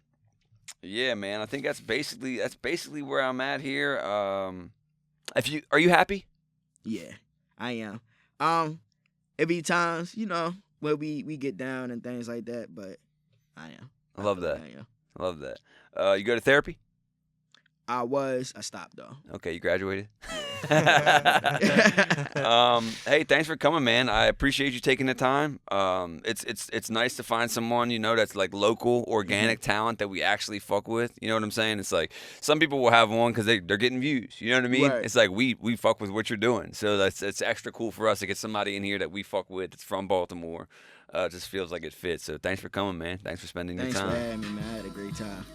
Yeah, man. I think that's basically where I'm at here. Are you happy? Yeah, I am. It be times, where we get down and things like that, but I am. I love feel that. like I am. I love that. You go to therapy? I stopped though. Okay, you graduated. Hey, thanks for coming, man. I appreciate you taking the time. It's nice to find someone that's like local, organic talent that we actually fuck with. You know what I'm saying? It's like some people will have one because they're getting views. You know what I mean? Right. It's like we fuck with what you're doing, so it's extra cool for us to get somebody in here that we fuck with. That's from Baltimore. It just feels like it fits. So thanks for coming, man. Thanks for spending Thanks your for time. having me, man. I had a great time.